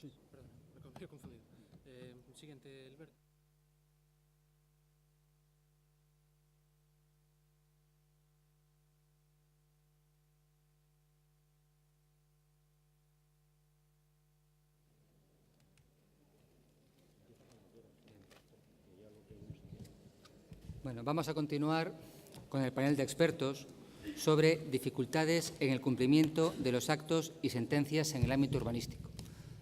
Sí, perdón, me he confundido. Siguiente, Alberto. Bueno, vamos a continuar con el panel de expertos sobre dificultades en el cumplimiento de los actos y sentencias en el ámbito urbanístico.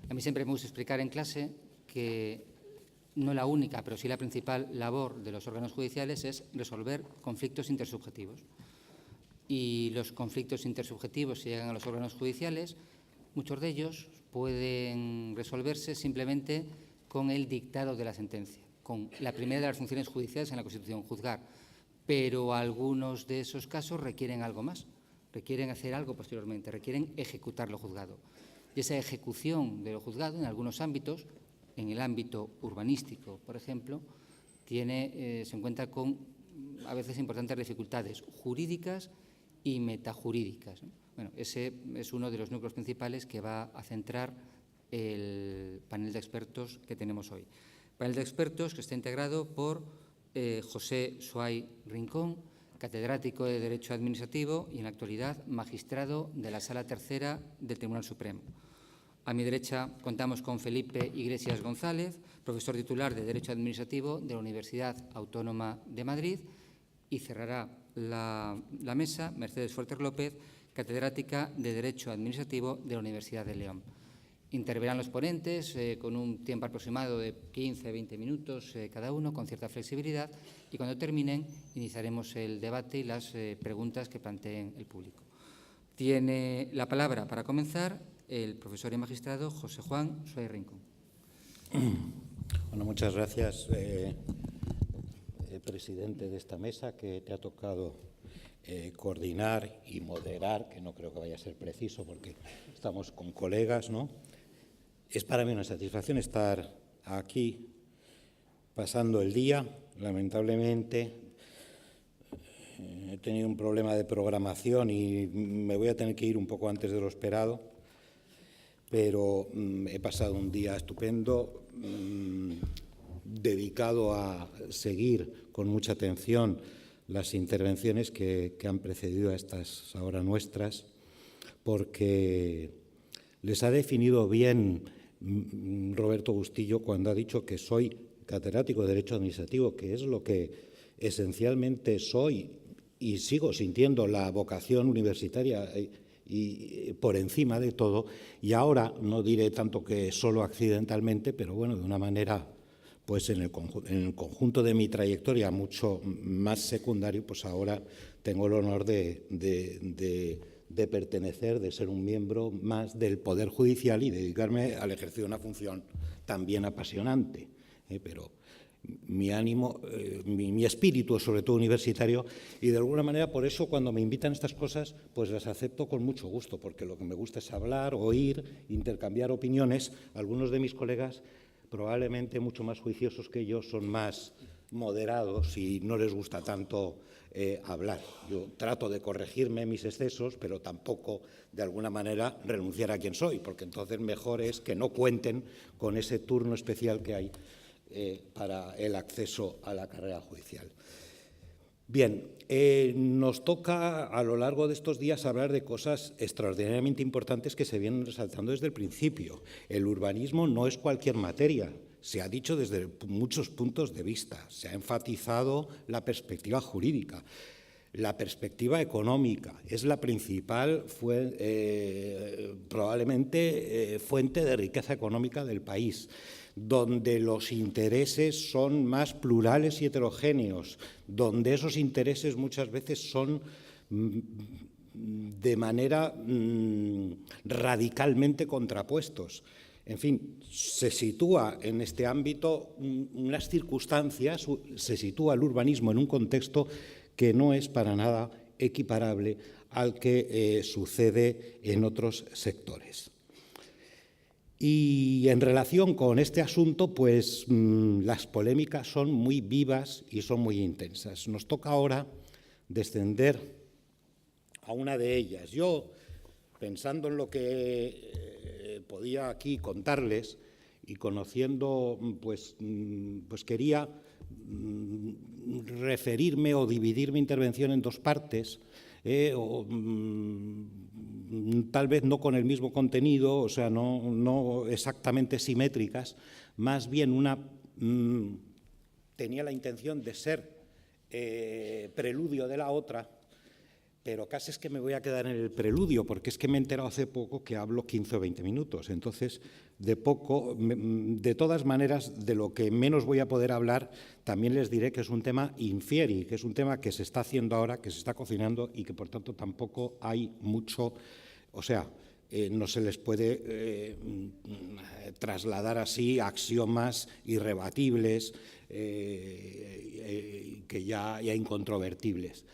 A mí siempre me gusta explicar en clase que no la única, pero sí la principal labor de los órganos judiciales es resolver conflictos intersubjetivos. Y los conflictos intersubjetivos, si llegan a los órganos judiciales, muchos de ellos pueden resolverse simplemente con el dictado de la sentencia, con la primera de las funciones judiciales en la Constitución, juzgar. Pero algunos de esos casos requieren algo más, requieren hacer algo posteriormente, requieren ejecutar lo juzgado. Y esa ejecución de lo juzgado, en algunos ámbitos, en el ámbito urbanístico, por ejemplo, se encuentra con a veces importantes dificultades jurídicas y metajurídicas, ¿no? Bueno, ese es uno de los núcleos principales que va a centrar el panel de expertos que tenemos hoy. Panel de expertos que está integrado por José Suay Rincón, catedrático de Derecho Administrativo y en la actualidad magistrado de la Sala Tercera del Tribunal Supremo. A mi derecha contamos con Felipe Iglesias González, profesor titular de Derecho Administrativo de la Universidad Autónoma de Madrid, y cerrará la mesa Mercedes Fuertes López, catedrática de Derecho Administrativo de la Universidad de León. Interverán los ponentes con un tiempo aproximado de 15-20 minutos cada uno, con cierta flexibilidad, y cuando terminen iniciaremos el debate y las preguntas que planteen el público. Tiene la palabra para comenzar el profesor y magistrado José Juan Suay Rincón. Bueno, muchas gracias, presidente de esta mesa, que te ha tocado coordinar y moderar, que no creo que vaya a ser preciso porque estamos con colegas, ¿no? Es para mí una satisfacción estar aquí pasando el día. Lamentablemente he tenido un problema de programación y me voy a tener que ir un poco antes de lo esperado, pero he pasado un día estupendo, dedicado a seguir con mucha atención las intervenciones que han precedido a estas ahora nuestras, porque les ha definido bien Roberto Bustillo cuando ha dicho que soy catedrático de Derecho Administrativo, que es lo que esencialmente soy y sigo sintiendo la vocación universitaria y por encima de todo. Y ahora no diré tanto que solo accidentalmente, pero bueno, de una manera, pues en el conjunto de mi trayectoria mucho más secundario, pues ahora tengo el honor de pertenecer, de ser un miembro más del Poder Judicial y dedicarme al ejercicio de una función también apasionante. Pero mi ánimo, mi espíritu es sobre todo universitario, y de alguna manera por eso cuando me invitan a estas cosas pues las acepto con mucho gusto, porque lo que me gusta es hablar, oír, intercambiar opiniones. Algunos de mis colegas, probablemente mucho más juiciosos que yo, son más moderados y no les gusta tanto hablar. Yo trato de corregirme mis excesos, pero tampoco de alguna manera renunciar a quien soy, porque entonces mejor es que no cuenten con ese turno especial que hay para el acceso a la carrera judicial. Bien, nos toca a lo largo de estos días hablar de cosas extraordinariamente importantes que se vienen resaltando desde el principio. El urbanismo no es cualquier materia. Se ha dicho desde muchos puntos de vista, se ha enfatizado la perspectiva jurídica, la perspectiva económica, es la principal probablemente fuente de riqueza económica del país, donde los intereses son más plurales y heterogéneos, donde esos intereses muchas veces son de manera radicalmente contrapuestos. En fin, se sitúa en este ámbito unas circunstancias, se sitúa el urbanismo en un contexto que no es para nada equiparable al que sucede en otros sectores. Y en relación con este asunto, pues las polémicas son muy vivas y son muy intensas. Nos toca ahora descender a una de ellas. Yo, pensando en lo que podía aquí contarles, y conociendo, pues quería referirme o dividir mi intervención en dos partes, tal vez no con el mismo contenido, o sea, no exactamente simétricas, más bien tenía la intención de ser preludio de la otra, pero casi es que me voy a quedar en el preludio, porque es que me he enterado hace poco que hablo 15 o 20 minutos. Entonces, de todas maneras, de lo que menos voy a poder hablar, también les diré que es un tema infieri, que es un tema que se está haciendo ahora, que se está cocinando y que, por tanto, tampoco hay mucho, o sea, no se les puede trasladar así axiomas irrebatibles, que ya incontrovertibles.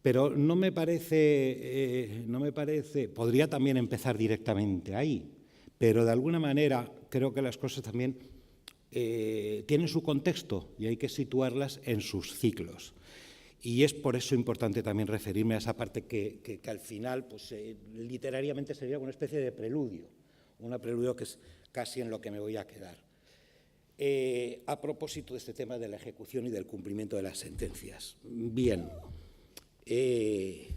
Pero no me parece, podría también empezar directamente ahí, pero de alguna manera creo que las cosas también tienen su contexto y hay que situarlas en sus ciclos. Y es por eso importante también referirme a esa parte que al final, pues, literariamente sería una especie de preludio, un preludio que es casi en lo que me voy a quedar. A propósito de este tema de la ejecución y del cumplimiento de las sentencias. Bien. El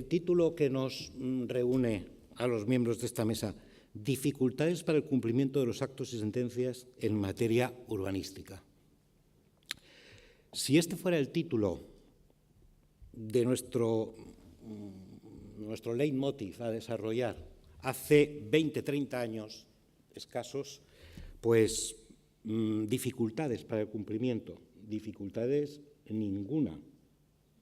título que nos reúne a los miembros de esta mesa, dificultades para el cumplimiento de los actos y sentencias en materia urbanística. Si este fuera el título de nuestro leitmotiv a desarrollar hace 20, 30 años escasos, pues dificultades para el cumplimiento, dificultades ninguna.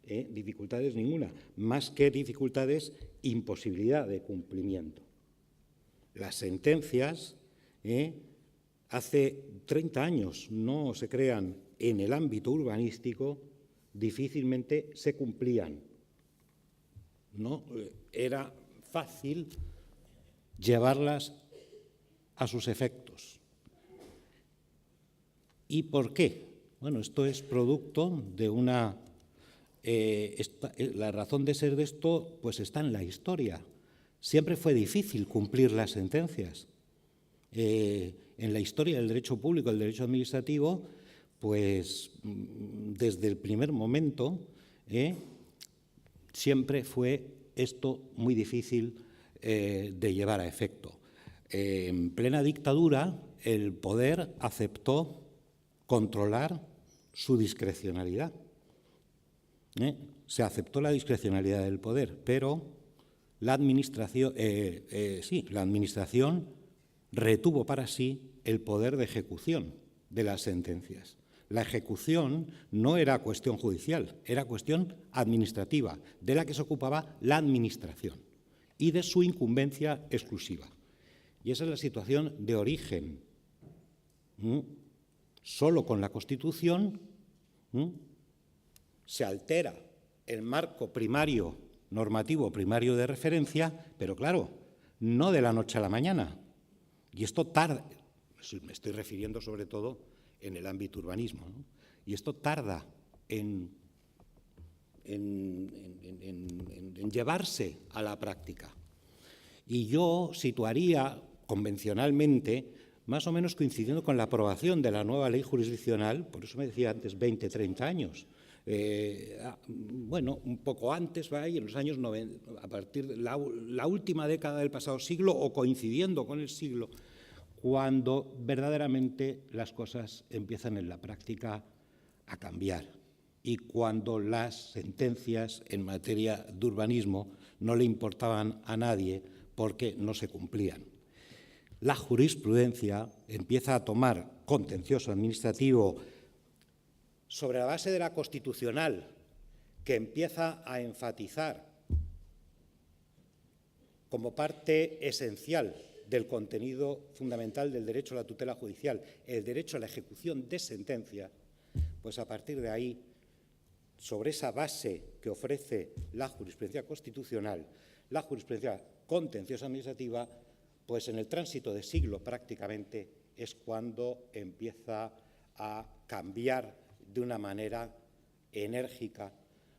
Dificultades ninguna, más que dificultades, imposibilidad de cumplimiento. Las sentencias hace 30 años no se crean en el ámbito urbanístico, difícilmente se cumplían. No era fácil llevarlas a sus efectos. ¿Y por qué? Bueno, esto es producto de una... la razón de ser de esto pues está en la historia. Siempre fue difícil cumplir las sentencias. En la historia del derecho público, el derecho administrativo, pues desde el primer momento siempre fue esto muy difícil de llevar a efecto. En plena dictadura, el poder aceptó controlar su discrecionalidad. Se aceptó la discrecionalidad del poder, pero la administración retuvo para sí el poder de ejecución de las sentencias. La ejecución no era cuestión judicial, era cuestión administrativa, de la que se ocupaba la administración y de su incumbencia exclusiva. Y esa es la situación de origen. Solo con la Constitución se altera el marco primario, normativo primario de referencia, pero claro, no de la noche a la mañana. Y esto tarda, me estoy refiriendo sobre todo en el ámbito urbanismo, ¿no? Y esto tarda en llevarse a la práctica. Y yo situaría convencionalmente, más o menos coincidiendo con la aprobación de la nueva ley jurisdiccional, por eso me decía antes 20, 30 años, bueno, un poco antes, en los años 90, a partir de la última década del pasado siglo o coincidiendo con el siglo, cuando verdaderamente las cosas empiezan en la práctica a cambiar y cuando las sentencias en materia de urbanismo no le importaban a nadie porque no se cumplían. La jurisprudencia empieza a tomar contencioso administrativo sobre la base de la constitucional, que empieza a enfatizar como parte esencial del contenido fundamental del derecho a la tutela judicial, el derecho a la ejecución de sentencia, pues a partir de ahí, sobre esa base que ofrece la jurisprudencia constitucional, la jurisprudencia contenciosa administrativa, pues en el tránsito de siglo prácticamente es cuando empieza a cambiar de una manera enérgica,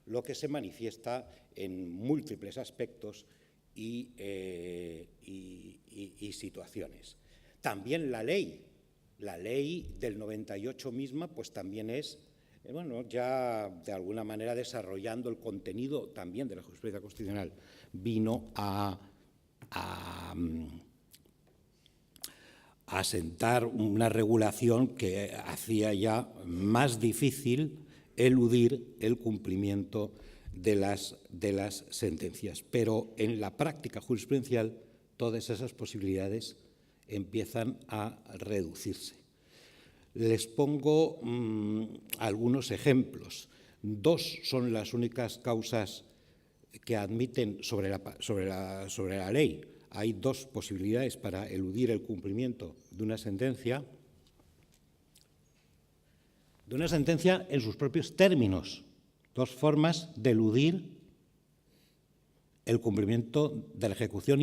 lo que se manifiesta en múltiples aspectos y situaciones. También la ley del 98 misma, pues también es, bueno, ya de alguna manera desarrollando el contenido también de la jurisprudencia constitucional, vino a sentar una regulación que hacía ya más difícil eludir el cumplimiento de las sentencias. Pero en la práctica jurisprudencial todas esas posibilidades empiezan a reducirse. Les pongo algunos ejemplos. 2 son las únicas causas que admiten sobre la ley. Hay 2 posibilidades para eludir el cumplimiento de una sentencia en sus propios términos. 2 formas de eludir el cumplimiento de la ejecución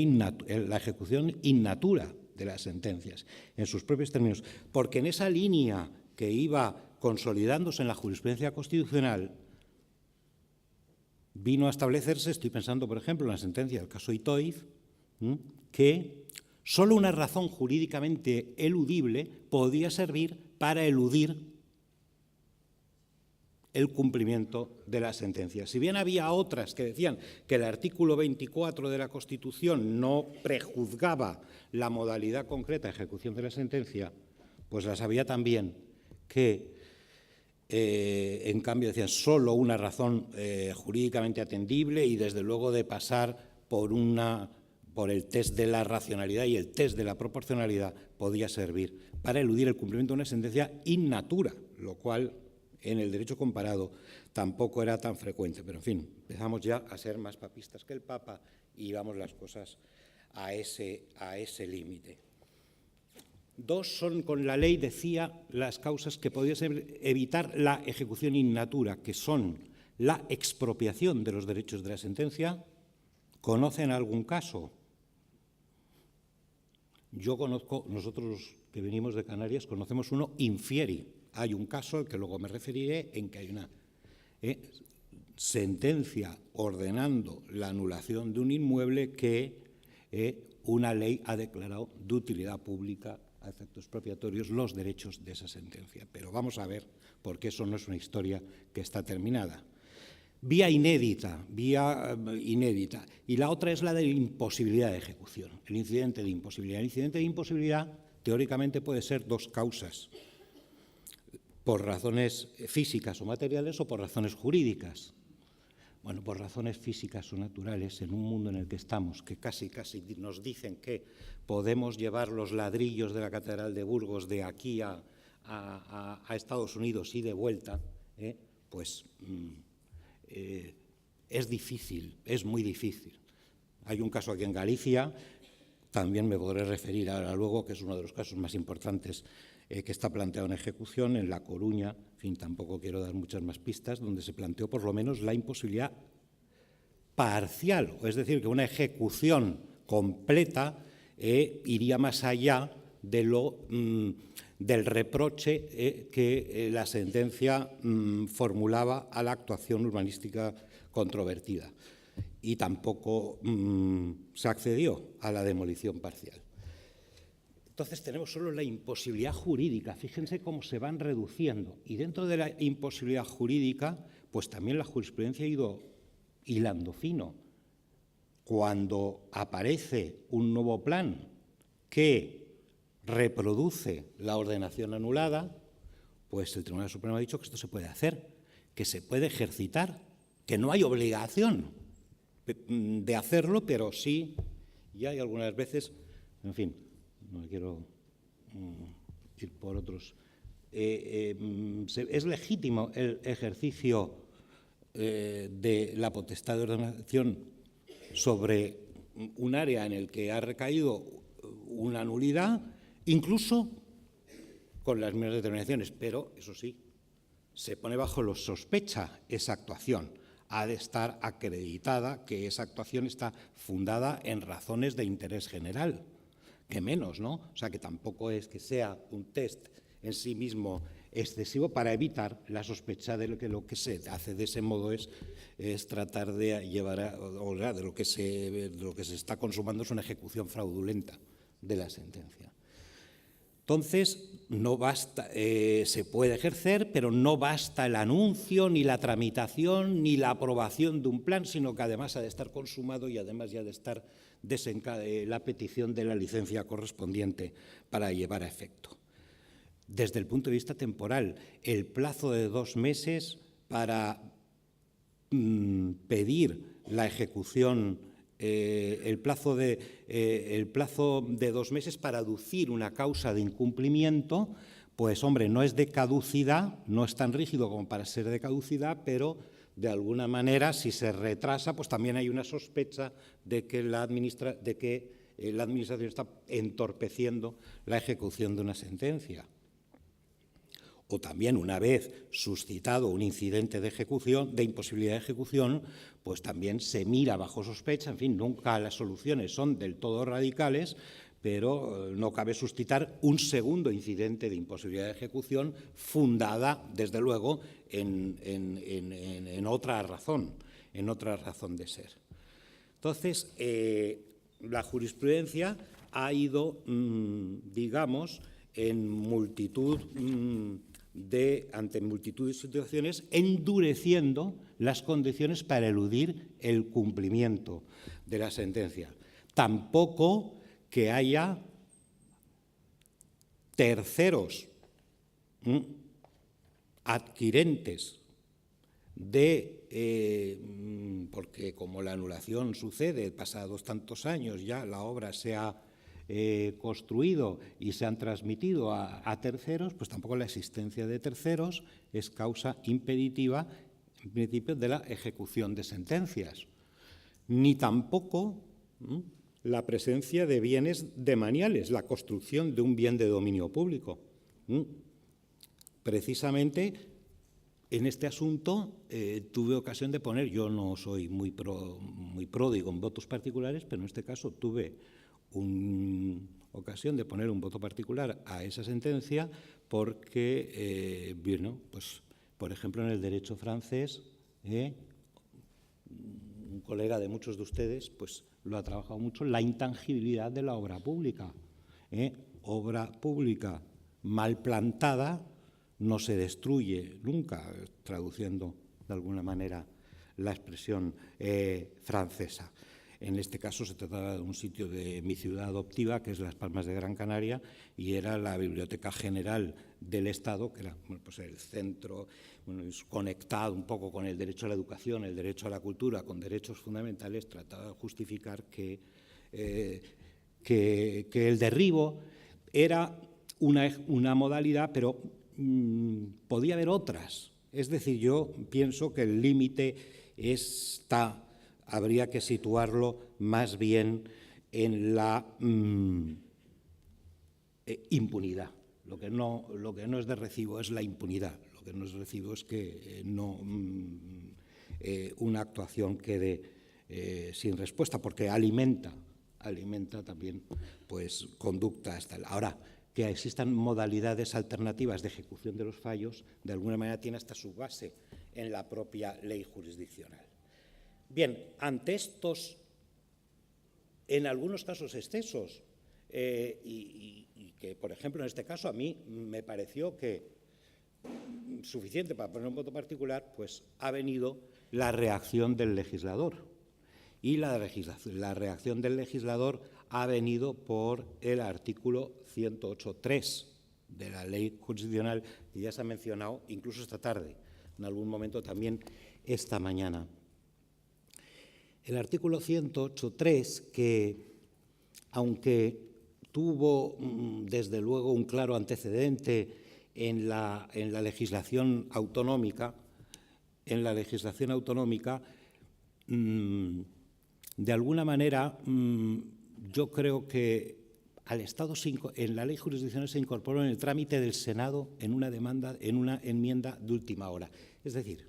in natura de las sentencias, en sus propios términos. Porque en esa línea que iba consolidándose en la jurisprudencia constitucional, vino a establecerse, estoy pensando, por ejemplo, en la sentencia del caso Itoiz, que solo una razón jurídicamente eludible podía servir para eludir el cumplimiento de la sentencia. Si bien había otras que decían que el artículo 24 de la Constitución no prejuzgaba la modalidad concreta de ejecución de la sentencia, pues las había también que, en cambio, decían solo una razón jurídicamente atendible y, desde luego, de pasar por el test de la racionalidad y el test de la proporcionalidad podía servir para eludir el cumplimiento de una sentencia in natura, lo cual en el derecho comparado tampoco era tan frecuente. Pero, en fin, empezamos ya a ser más papistas que el Papa y llevamos las cosas a ese límite. 2 son, con la ley, decía, las causas que podían evitar la ejecución in natura, que son la expropiación de los derechos de la sentencia. ¿Conocen algún caso? Yo conozco, nosotros que venimos de Canarias, conocemos uno infieri. Hay un caso al que luego me referiré, en que hay una sentencia ordenando la anulación de un inmueble que una ley ha declarado de utilidad pública a efectos expropiatorios los derechos de esa sentencia. Pero vamos a ver, porque eso no es una historia que está terminada. Vía inédita. Y la otra es la de la imposibilidad de ejecución, el incidente de imposibilidad. El incidente de imposibilidad, teóricamente, puede ser 2 causas: por razones físicas o materiales o por razones jurídicas. Bueno, por razones físicas o naturales, en un mundo en el que estamos, que casi nos dicen que podemos llevar los ladrillos de la Catedral de Burgos de aquí a Estados Unidos y de vuelta, pues es difícil, es muy difícil. Hay un caso aquí en Galicia, también me podré referir ahora luego, que es uno de los casos más importantes que está planteado en ejecución, en La Coruña, en fin, tampoco quiero dar muchas más pistas, donde se planteó por lo menos la imposibilidad parcial, es decir, que una ejecución completa iría más allá de del reproche que la sentencia formulaba a la actuación urbanística controvertida. Y tampoco se accedió a la demolición parcial. Entonces tenemos solo la imposibilidad jurídica. Fíjense cómo se van reduciendo. Y dentro de la imposibilidad jurídica, pues también la jurisprudencia ha ido hilando fino. Cuando aparece un nuevo plan que reproduce la ordenación anulada, pues el Tribunal Supremo ha dicho que esto se puede hacer, que se puede ejercitar, que no hay obligación de hacerlo, pero sí, y hay algunas veces, en fin, no quiero ir por otros. Es legítimo el ejercicio de la potestad de ordenación sobre un área en el que ha recaído una nulidad, incluso con las mismas determinaciones, pero, eso sí, se pone bajo la sospecha esa actuación. Ha de estar acreditada que esa actuación está fundada en razones de interés general. Que menos, ¿no? O sea, que tampoco es que sea un test en sí mismo excesivo para evitar la sospecha de que lo que se hace de ese modo es tratar de llevar de lo que se está consumando es una ejecución fraudulenta de la sentencia. Entonces, no basta, se puede ejercer, pero no basta el anuncio, ni la tramitación, ni la aprobación de un plan, sino que además ha de estar consumado y además ya ha de estar la petición de la licencia correspondiente para llevar a efecto. Desde el punto de vista temporal, el plazo de 2 meses para pedir la ejecución, el plazo de 2 meses para aducir una causa de incumplimiento, pues hombre, no es de caducidad, no es tan rígido como para ser de caducidad, pero de alguna manera, si se retrasa, pues también hay una sospecha de que la administración está entorpeciendo la ejecución de una sentencia. O también, una vez suscitado un incidente de ejecución, de imposibilidad de ejecución, pues también se mira bajo sospecha. En fin, nunca las soluciones son del todo radicales, pero no cabe suscitar un segundo incidente de imposibilidad de ejecución fundada, desde luego, en otra razón de ser. Entonces, la jurisprudencia ha ido, digamos, ante multitud de situaciones, endureciendo las condiciones para eludir el cumplimiento de la sentencia. Tampoco que haya terceros adquirentes porque como la anulación sucede, pasados tantos años ya la obra se ha construido y se han transmitido a terceros, pues tampoco la existencia de terceros es causa impeditiva, en principio, de la ejecución de sentencias. Ni tampoco la presencia de bienes demaniales, la construcción de un bien de dominio público. Precisamente en este asunto tuve ocasión de poner, yo no soy muy pródigo en votos particulares, pero en este caso tuve ocasión de poner un voto particular a esa sentencia porque, bueno, pues, por ejemplo, en el derecho francés, un colega de muchos de ustedes pues lo ha trabajado mucho, la intangibilidad de la obra pública. Obra pública mal plantada no se destruye nunca, traduciendo de alguna manera la expresión francesa. En este caso se trataba de un sitio de mi ciudad adoptiva, que es Las Palmas de Gran Canaria, y era la Biblioteca General del Estado, que era pues el centro, es conectado un poco con el derecho a la educación, el derecho a la cultura, con derechos fundamentales, trataba de justificar que el derribo era una modalidad, pero podía haber otras. Es decir, yo pienso que el límite habría que situarlo más bien en la impunidad. Lo que no es de recibo es la impunidad. Lo que no es de recibo es que una actuación quede sin respuesta, porque alimenta también pues conducta hasta ahora. Que existan modalidades alternativas de ejecución de los fallos, de alguna manera tiene hasta su base en la propia ley jurisdiccional. Bien, ante estos, en algunos casos excesos, y que, por ejemplo, en este caso a mí me pareció que suficiente para poner un voto particular, pues ha venido la reacción del legislador. Y la reacción del legislador ha venido por el artículo 108.3 de la ley jurisdiccional, que ya se ha mencionado incluso esta tarde, en algún momento también esta mañana. El artículo 108.3, que aunque tuvo desde luego un claro antecedente en la legislación autonómica, de alguna manera yo creo que al Estado en la ley jurisdiccional se incorporó en el trámite del Senado en una enmienda de última hora. Es decir,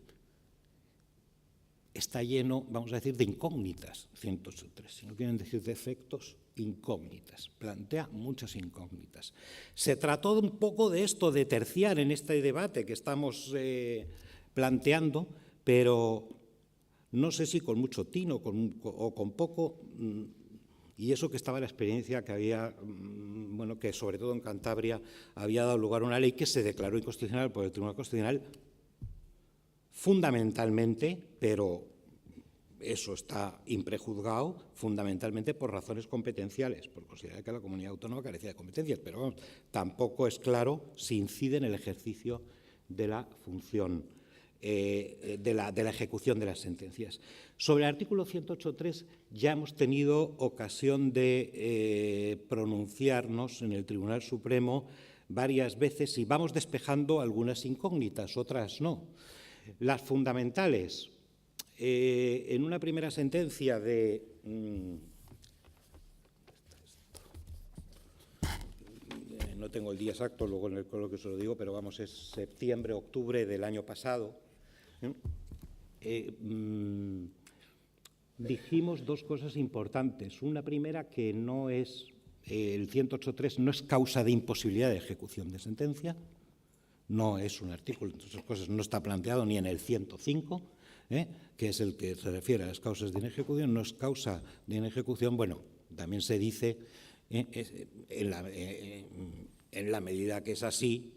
está lleno, vamos a decir, de incógnitas, 108.3. Si no quieren decir defectos, incógnitas, plantea muchas incógnitas. Se trató un poco de esto, de terciar en este debate que estamos planteando, pero no sé si con mucho tino o con poco, y eso que estaba la experiencia que había, bueno, que sobre todo en Cantabria había dado lugar a una ley que se declaró inconstitucional por el Tribunal Constitucional fundamentalmente, pero eso está imprejuzgado, fundamentalmente por razones competenciales, por considerar que la comunidad autónoma carecía de competencias, pero vamos, tampoco es claro si incide en el ejercicio de la función, de la ejecución de las sentencias. Sobre el artículo 108.3 ya hemos tenido ocasión de pronunciarnos en el Tribunal Supremo varias veces y vamos despejando algunas incógnitas, otras no. Las fundamentales, en una primera sentencia de no tengo el día exacto, luego en el coloquio se lo digo, pero vamos, es septiembre, octubre del año pasado, dijimos dos cosas importantes. Una primera, que no es, el 108.3 no es causa de imposibilidad de ejecución de sentencia, no es un artículo, entre otras cosas, no está planteado ni en el 105, que es el que se refiere a las causas de inejecución, no es causa de inejecución. Bueno, también se dice, en la medida que es así,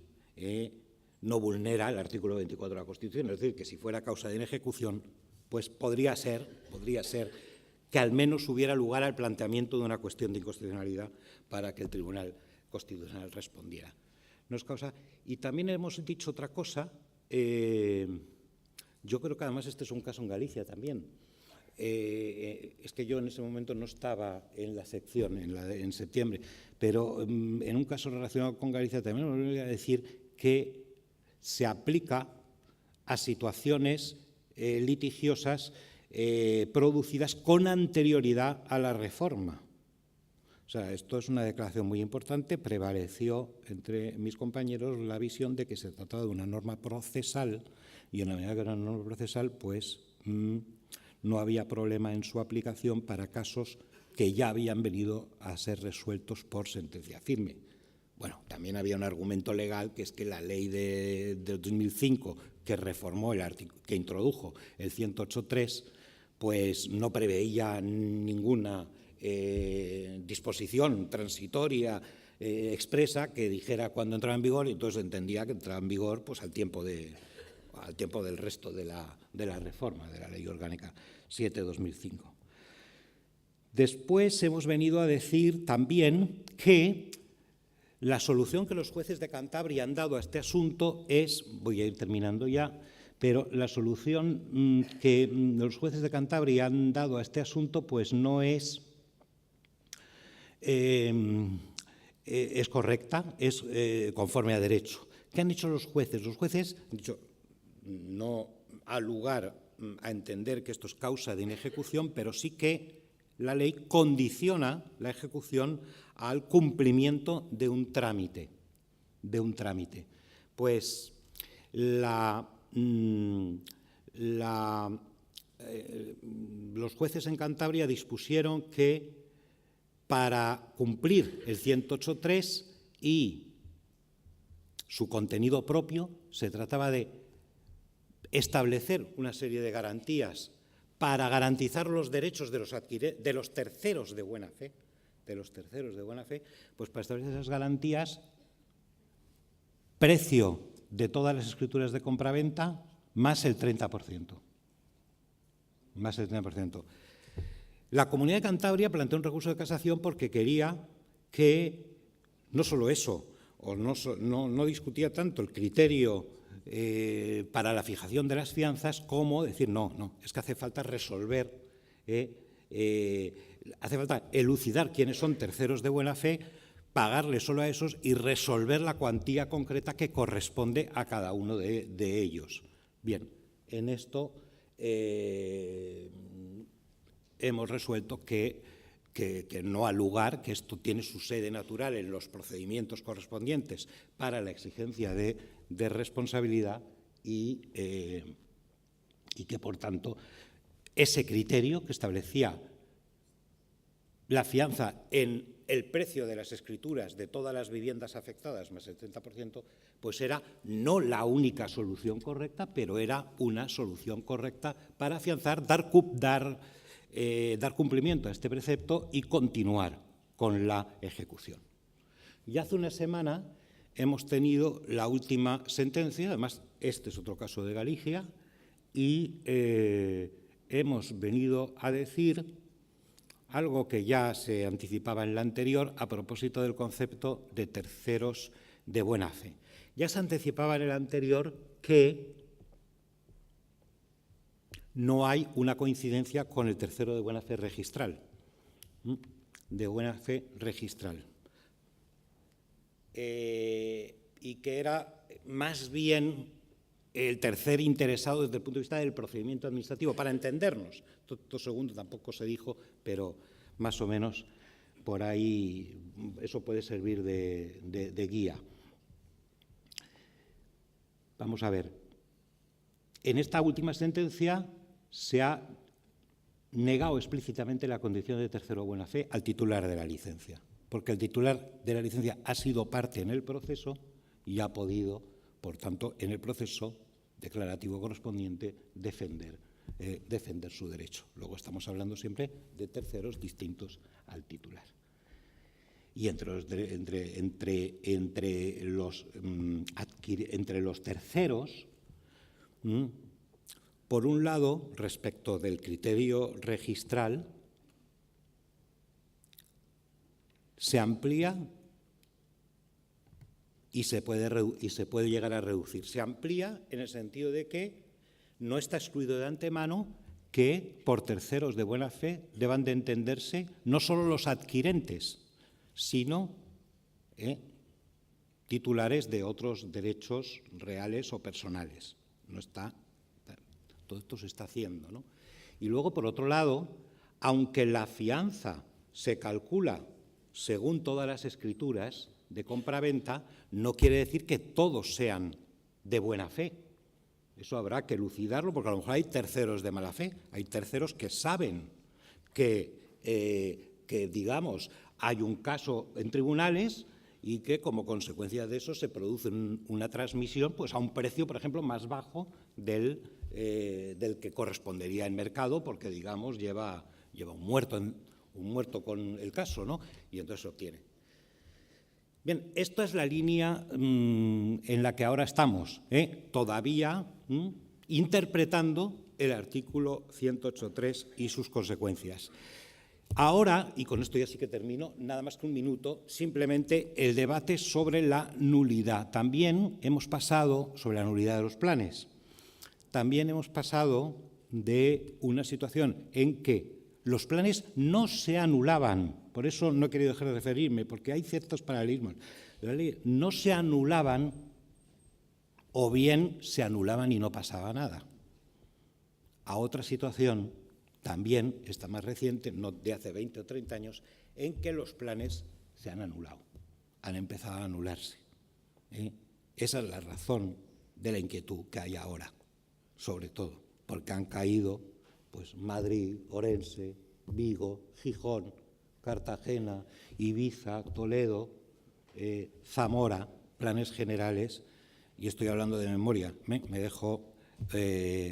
no vulnera el artículo 24 de la Constitución, es decir, que si fuera causa de inejecución, pues podría ser que al menos hubiera lugar al planteamiento de una cuestión de inconstitucionalidad para que el Tribunal Constitucional respondiera. No es causa. Y también hemos dicho otra cosa, yo creo que además este es un caso en Galicia también. Es que yo en ese momento no estaba en la sección, en septiembre, pero en un caso relacionado con Galicia también me voy a decir que se aplica a situaciones litigiosas producidas con anterioridad a la reforma. O sea, esto es una declaración muy importante. Prevaleció entre mis compañeros la visión de que se trataba de una norma procesal y en la medida que era una norma procesal, pues no había problema en su aplicación para casos que ya habían venido a ser resueltos por sentencia firme. Bueno, también había un argumento legal, que es que la ley de 2005 que reformó que introdujo el 108.3, pues no preveía ninguna disposición transitoria expresa que dijera cuándo entraba en vigor, y entonces entendía que entraba en vigor pues al tiempo del resto de la reforma de la Ley Orgánica 7/2005. Después hemos venido a decir también que la solución que los jueces de Cantabria han dado a este asunto es, voy a ir terminando ya, pero la solución que los jueces de Cantabria han dado a este asunto pues no es correcta, es conforme a derecho. ¿Qué han hecho los jueces? Los jueces han dicho, no ha lugar a entender que esto es causa de inejecución, pero sí que la ley condiciona la ejecución al cumplimiento de un trámite. Pues los jueces en Cantabria dispusieron que para cumplir el 108.3 y su contenido propio se trataba de establecer una serie de garantías para garantizar los derechos de los terceros de buena fe, pues para establecer esas garantías, precio de todas las escrituras de compraventa más el 30%. La Comunidad de Cantabria planteó un recurso de casación porque quería que no solo eso, o no discutía tanto el criterio para la fijación de las fianzas, como decir, no, es que hace falta resolver, hace falta elucidar quiénes son terceros de buena fe, pagarle solo a esos y resolver la cuantía concreta que corresponde a cada uno de ellos. Bien, en esto hemos resuelto que no ha lugar, que esto tiene su sede natural en los procedimientos correspondientes para la exigencia de responsabilidad y que, por tanto, ese criterio que establecía la fianza en el precio de las escrituras de todas las viviendas afectadas, más el 30%, pues era no la única solución correcta, pero era una solución correcta para afianzar, dar cumplimiento a este precepto y continuar con la ejecución. Y hace una semana hemos tenido la última sentencia, además este es otro caso de Galicia, y hemos venido a decir algo que ya se anticipaba en la anterior a propósito del concepto de terceros de buena fe. Ya se anticipaba en el anterior que no hay una coincidencia con el tercero de buena fe registral. De buena fe registral. Y que era más bien el tercer interesado desde el punto de vista del procedimiento administrativo, para entendernos. Todo segundo tampoco se dijo, pero más o menos por ahí eso puede servir de guía. Vamos a ver. En esta última sentencia se ha negado explícitamente la condición de tercero de buena fe al titular de la licencia, porque el titular de la licencia ha sido parte en el proceso y ha podido, por tanto, en el proceso declarativo correspondiente, defender su derecho. Luego estamos hablando siempre de terceros distintos al titular. Y entre los terceros, por un lado, respecto del criterio registral, se amplía y se puede llegar a reducir. Se amplía en el sentido de que no está excluido de antemano que por terceros de buena fe deban de entenderse no solo los adquirentes, sino titulares de otros derechos reales o personales. No está, todo esto se está haciendo, ¿no? Y luego, por otro lado, aunque la fianza se calcula según todas las escrituras de compra-venta, no quiere decir que todos sean de buena fe. Eso habrá que elucidarlo, porque a lo mejor hay terceros de mala fe, hay terceros que saben que digamos, hay un caso en tribunales y que como consecuencia de eso se produce una transmisión pues, a un precio, por ejemplo, más bajo del que correspondería en mercado, porque, digamos, lleva un muerto con el caso, ¿no? Y entonces se obtiene. Bien, esta es la línea en la que ahora estamos, todavía interpretando el artículo 108.3 y sus consecuencias. Ahora, y con esto ya sí que termino, nada más que un minuto, simplemente el debate sobre la nulidad. También hemos pasado, sobre la nulidad de los planes, también hemos pasado de una situación en que los planes no se anulaban, por eso no he querido dejar de referirme, porque hay ciertos paralelismos. La ley no se anulaban o bien se anulaban y no pasaba nada. A otra situación, también esta más reciente, no de hace 20 o 30 años, en que los planes se han anulado, han empezado a anularse. Esa es la razón de la inquietud que hay ahora, sobre todo, porque han caído pues Madrid, Orense, Vigo, Gijón, Cartagena, Ibiza, Toledo, Zamora, planes generales, y estoy hablando de memoria, me dejo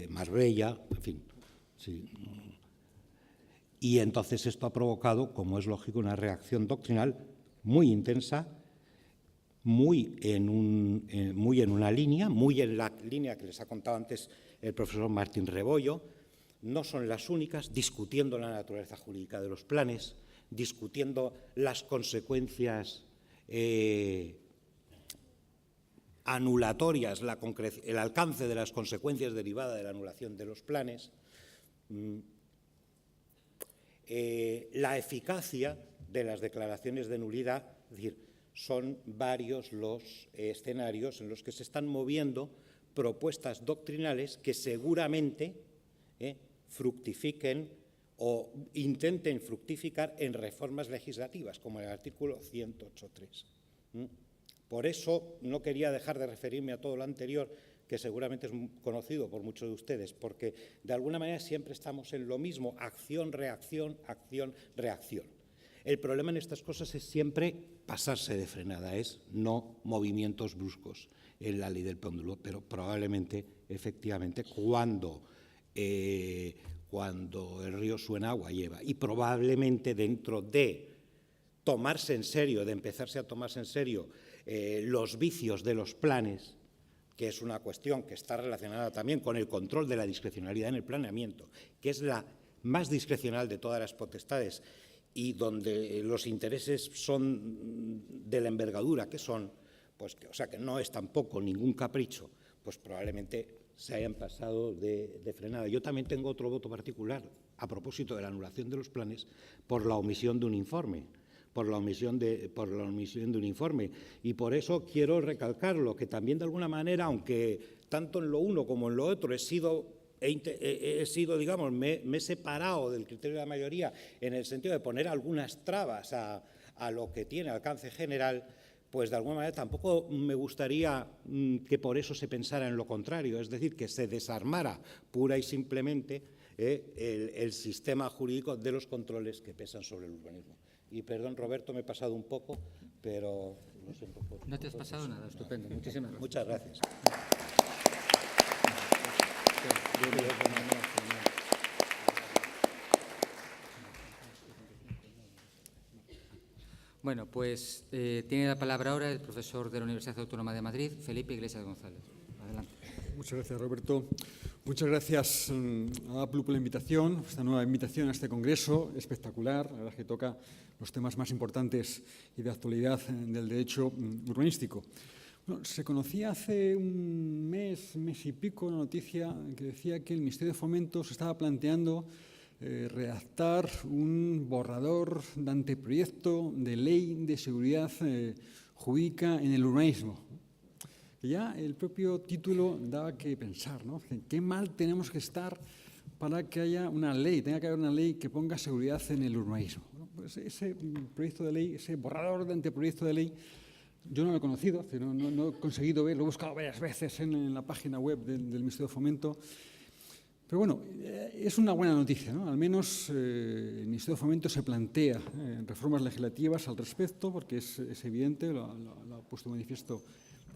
Marbella, en fin. Sí. Y entonces esto ha provocado, como es lógico, una reacción doctrinal muy intensa, muy en una línea, muy en la línea que les ha contado antes el profesor Martín Rebollo. No son las únicas, discutiendo la naturaleza jurídica de los planes, discutiendo las consecuencias anulatorias, el alcance de las consecuencias derivadas de la anulación de los planes, la eficacia de las declaraciones de nulidad, es decir, son varios los escenarios en los que se están moviendo propuestas doctrinales que seguramente fructifiquen o intenten fructificar en reformas legislativas, como el artículo 108.3. Por eso no quería dejar de referirme a todo lo anterior, que seguramente es conocido por muchos de ustedes, porque de alguna manera siempre estamos en lo mismo, acción, reacción, acción, reacción. El problema en estas cosas es siempre pasarse de frenada, es no movimientos bruscos en la ley del péndulo, pero probablemente, efectivamente, cuando el río suena, agua lleva, y probablemente dentro de tomarse en serio, de empezarse a tomarse en serio los vicios de los planes, que es una cuestión que está relacionada también con el control de la discrecionalidad en el planeamiento, que es la más discrecional de todas las potestades y donde los intereses son de la envergadura que son, pues o sea que no es tampoco ningún capricho, pues probablemente se hayan pasado de frenada. Yo también tengo otro voto particular a propósito de la anulación de los planes por la omisión de un informe. Por la omisión de un informe. Y por eso quiero recalcarlo, que también de alguna manera, aunque tanto en lo uno como en lo otro he sido, digamos, me he separado del criterio de la mayoría en el sentido de poner algunas trabas a lo que tiene alcance general, pues de alguna manera tampoco me gustaría que por eso se pensara en lo contrario, es decir, que se desarmara pura y simplemente el sistema jurídico de los controles que pesan sobre el urbanismo. Y perdón, Roberto, me he pasado un poco, pero lo siento. No te has pasado nada, estupendo. Muchísimas gracias. Muchas gracias. Bueno, pues tiene la palabra ahora el profesor de la Universidad Autónoma de Madrid, Felipe Iglesias González. Adelante. Muchas gracias, Roberto. Muchas gracias a APLU por la invitación, esta nueva invitación a este congreso espectacular, la verdad es que toca los temas más importantes y de actualidad del derecho urbanístico. Bueno, se conocía hace un mes y pico una noticia que decía que el Ministerio de Fomento se estaba planteando redactar un borrador de anteproyecto de ley de seguridad jurídica en el urbanismo. Ya el propio título da que pensar, ¿no? Qué mal tenemos que estar para que haya una ley, tenga que haber una ley que ponga seguridad en el urbanismo. Bueno, pues ese proyecto de ley, ese borrador de anteproyecto de ley, yo no lo he conocido, no he conseguido ver, lo he buscado varias veces en la página web del Ministerio de Fomento. Pero bueno, es una buena noticia, ¿no? Al menos el Ministerio de Fomento se plantea reformas legislativas al respecto, porque es evidente, lo ha puesto de manifiesto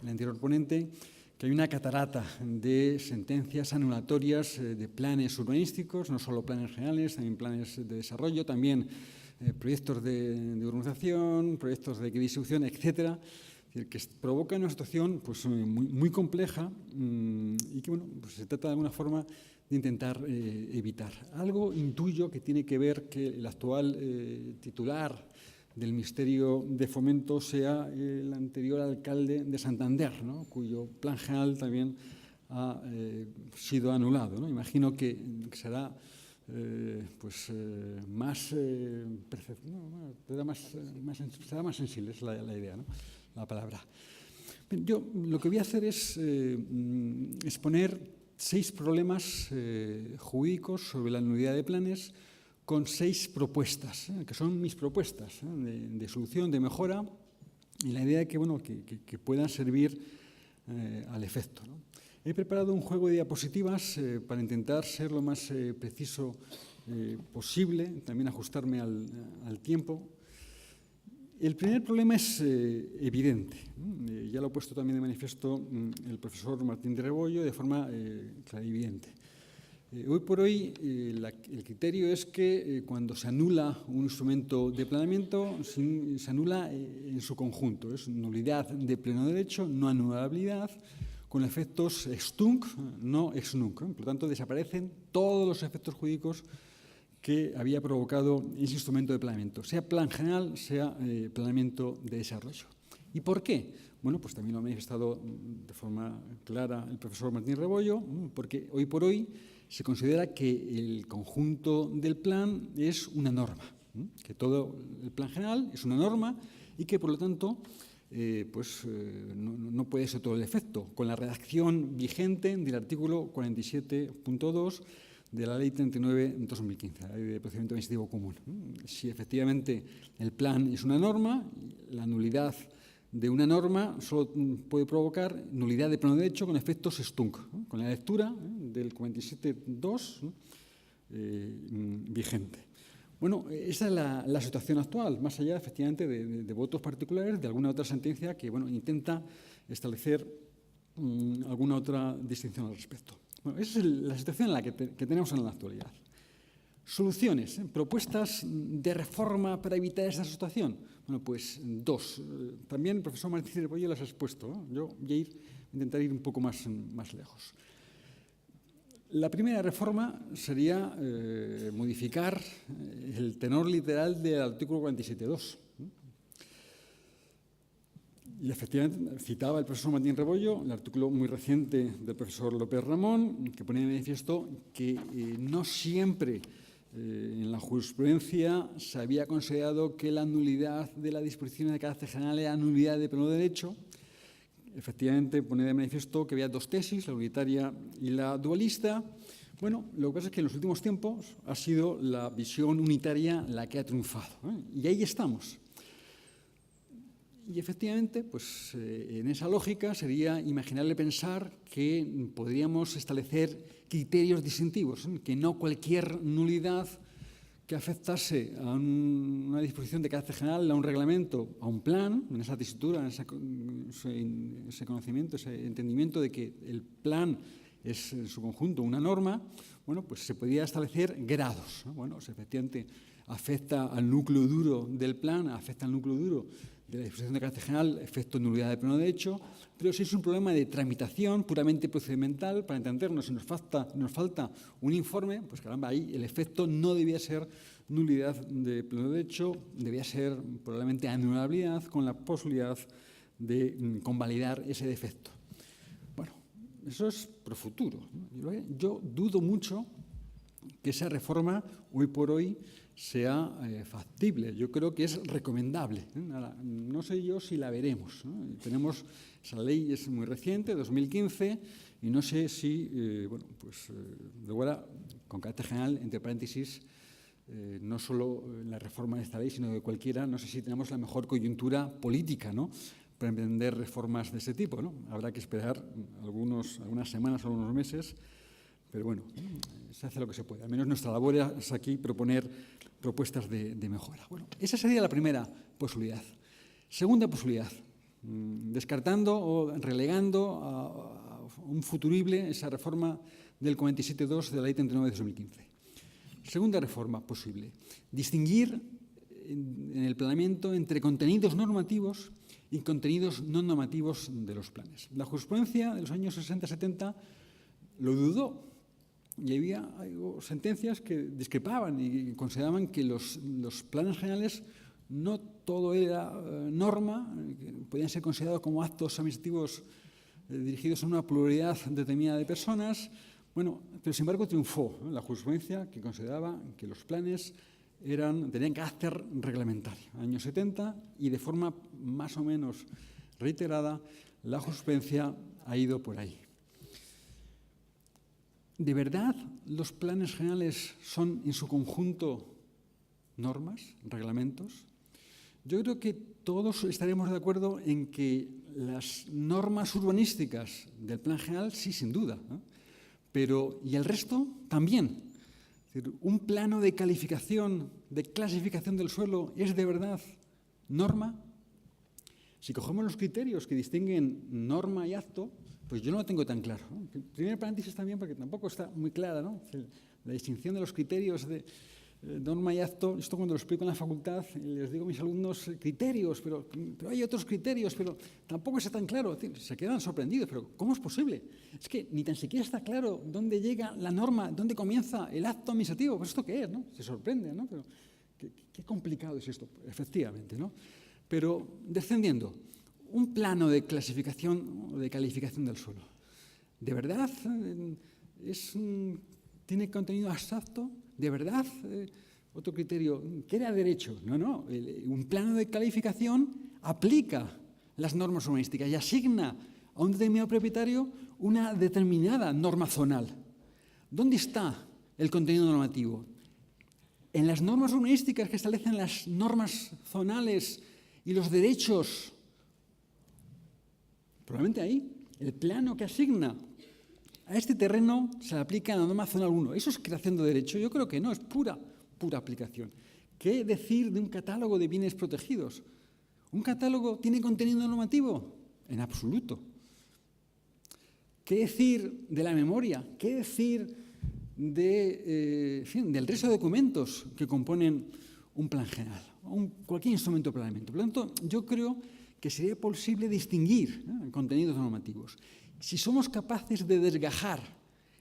el anterior ponente, que hay una catarata de sentencias anulatorias de planes urbanísticos, no solo planes generales, también planes de desarrollo, también proyectos de urbanización, proyectos de distribución, etcétera, que provocan una situación pues, muy compleja y que bueno, pues se trata de alguna forma de intentar evitar. Algo intuyo que tiene que ver que el actual titular del Ministerio de Fomento sea el anterior alcalde de Santander, ¿no? Cuyo plan general también ha sido anulado, ¿no? Imagino que será será más sensible, es la idea, ¿no? La palabra. Yo lo que voy a hacer es exponer 6 problemas jurídicos sobre la nulidad de planes con 6 propuestas, que son mis propuestas de solución, de mejora, y la idea es que, bueno, que puedan servir al efecto, ¿no? He preparado un juego de diapositivas para intentar ser lo más preciso posible, también ajustarme al tiempo. El primer problema es evidente, ya lo ha puesto también de manifiesto el profesor Martín de Rebollo de forma clarividente. Hoy por hoy el criterio es que cuando se anula un instrumento de planeamiento se anula en su conjunto, es nulidad de pleno derecho, no anulabilidad, con efectos ex tunc, no ex nunc. Por lo tanto, desaparecen todos los efectos jurídicos que había provocado ese instrumento de planeamiento, sea plan general, sea planeamiento de desarrollo. ¿Y por qué? Bueno, pues también lo ha manifestado de forma clara el profesor Martín Rebollo, porque hoy por hoy se considera que el conjunto del plan es una norma, que todo el plan general es una norma y que, por lo tanto, no puede ser todo el efecto. Con la redacción vigente del artículo 47.2 de la Ley 39/2015, la Ley de Procedimiento Administrativo Común. Si efectivamente el plan es una norma, la nulidad de una norma solo puede provocar nulidad de pleno derecho con efectos ex tunc, con la lectura del 47.2 vigente. Bueno, esa es la situación actual, más allá, efectivamente, de votos particulares, de alguna otra sentencia que, bueno, intenta establecer alguna otra distinción al respecto. Bueno, esa es la situación en la que tenemos en la actualidad. Soluciones, propuestas de reforma para evitar esta situación. Bueno, pues dos. También el profesor Martínez Rebollo las ha expuesto, ¿no? Yo voy a intentar ir un poco más lejos. La primera reforma sería modificar el tenor literal del artículo 47.2. Y efectivamente citaba el profesor Martín Rebollo el artículo muy reciente del profesor López Ramón, que pone de manifiesto que no siempre en la jurisprudencia se había considerado que la nulidad de la disposición de carácter general era nulidad de pleno derecho. Efectivamente, pone de manifiesto que había dos tesis, la unitaria y la dualista. Bueno, lo que pasa es que en los últimos tiempos ha sido la visión unitaria la que ha triunfado, ¿eh? Y ahí estamos. Y efectivamente, pues en esa lógica sería imaginable pensar que podríamos establecer criterios distintivos, ¿eh? Que no cualquier nulidad que afectase a una disposición de carácter general, a un reglamento, a un plan, en esa tesitura, en ese conocimiento, ese entendimiento de que el plan es en su conjunto una norma, bueno, pues se podría establecer grados, ¿no? Bueno, si efectivamente afecta al núcleo duro del plan, afecta al núcleo duro de la disposición de carácter general, efecto nulidad de pleno derecho, pero si es un problema de tramitación puramente procedimental, para entendernos, si nos falta un informe, pues caramba, ahí el efecto no debía ser nulidad de pleno derecho, debía ser probablemente anulabilidad con la posibilidad de convalidar ese defecto. Bueno, eso es pro futuro, ¿no? Yo dudo mucho que esa reforma hoy por hoy sea factible. Yo creo que es recomendable, ¿eh? No sé yo si la veremos, ¿no? Tenemos, esa ley es muy reciente, 2015, y no sé si, bueno, pues, luego ahora, con carácter general, entre paréntesis, no solo la reforma de esta ley, sino de cualquiera, no sé si tenemos la mejor coyuntura política, ¿no?, para emprender reformas de ese tipo, ¿no? Habrá que esperar algunas semanas o algunos meses, pero bueno, se hace lo que se puede. Al menos nuestra labor es aquí proponer propuestas de mejora. Bueno, esa sería la primera posibilidad. Segunda posibilidad, descartando o relegando a un futurible esa reforma del 47.2 de la Ley 39 de 2015. Segunda reforma posible, distinguir en el planeamiento entre contenidos normativos y contenidos no normativos de los planes. La jurisprudencia de los años 60-70 lo dudó. Y había sentencias que discrepaban y consideraban que los planes generales no todo era norma, que podían ser considerados como actos administrativos dirigidos a una pluralidad determinada de personas. Bueno, pero sin embargo triunfó, ¿no?, la jurisprudencia que consideraba que los planes tenían carácter reglamentario. En los años 70, y de forma más o menos reiterada, la jurisprudencia ha ido por ahí. ¿De verdad los planes generales son en su conjunto normas, reglamentos? Yo creo que todos estaremos de acuerdo en que las normas urbanísticas del plan general sí, sin duda, ¿no? Pero ¿y el resto? También. Es decir, ¿un plano de calificación, de clasificación del suelo es de verdad norma? Si cogemos los criterios que distinguen norma y acto, pues yo no lo tengo tan claro, ¿no? Primer paréntesis también, porque tampoco está muy clara, ¿no?, la distinción de los criterios de norma y acto. Esto cuando lo explico en la facultad les digo a mis alumnos criterios, pero hay otros criterios, pero tampoco está tan claro. Se quedan sorprendidos, pero ¿cómo es posible? Es que ni tan siquiera está claro dónde llega la norma, dónde comienza el acto administrativo. ¿Pues esto qué es, no? Se sorprenden, ¿no? Pero qué complicado es esto, efectivamente, ¿no? Pero descendiendo, un plano de clasificación o de calificación del suelo, ¿de verdad tiene contenido abstracto? ¿De verdad? Otro criterio, ¿qué era derecho? No. Un plano de calificación aplica las normas urbanísticas y asigna a un determinado propietario una determinada norma zonal. ¿Dónde está el contenido normativo? En las normas urbanísticas que establecen las normas zonales y los derechos. Probablemente ahí, el plano que asigna a este terreno se le aplica la norma zonal 1. ¿Eso es creación de derecho? Yo creo que no, es pura pura aplicación. ¿Qué decir de un catálogo de bienes protegidos? ¿Un catálogo tiene contenido normativo? En absoluto. ¿Qué decir de la memoria? ¿Qué decir del resto de documentos que componen un plan general, cualquier instrumento de planeamiento? Por lo tanto, yo creo que sería posible distinguir contenidos normativos. Si somos capaces de desgajar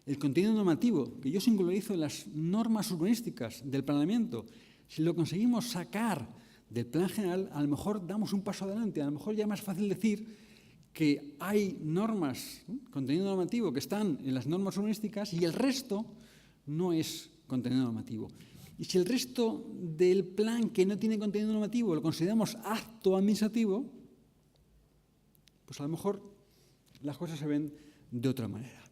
el contenido normativo, que yo singularizo en las normas urbanísticas del planeamiento, si lo conseguimos sacar del plan general, a lo mejor damos un paso adelante. A lo mejor ya es más fácil decir que hay normas, contenido normativo, que están en las normas urbanísticas y el resto no es contenido normativo. Y si el resto del plan que no tiene contenido normativo lo consideramos acto administrativo, pues a lo mejor las cosas se ven de otra manera.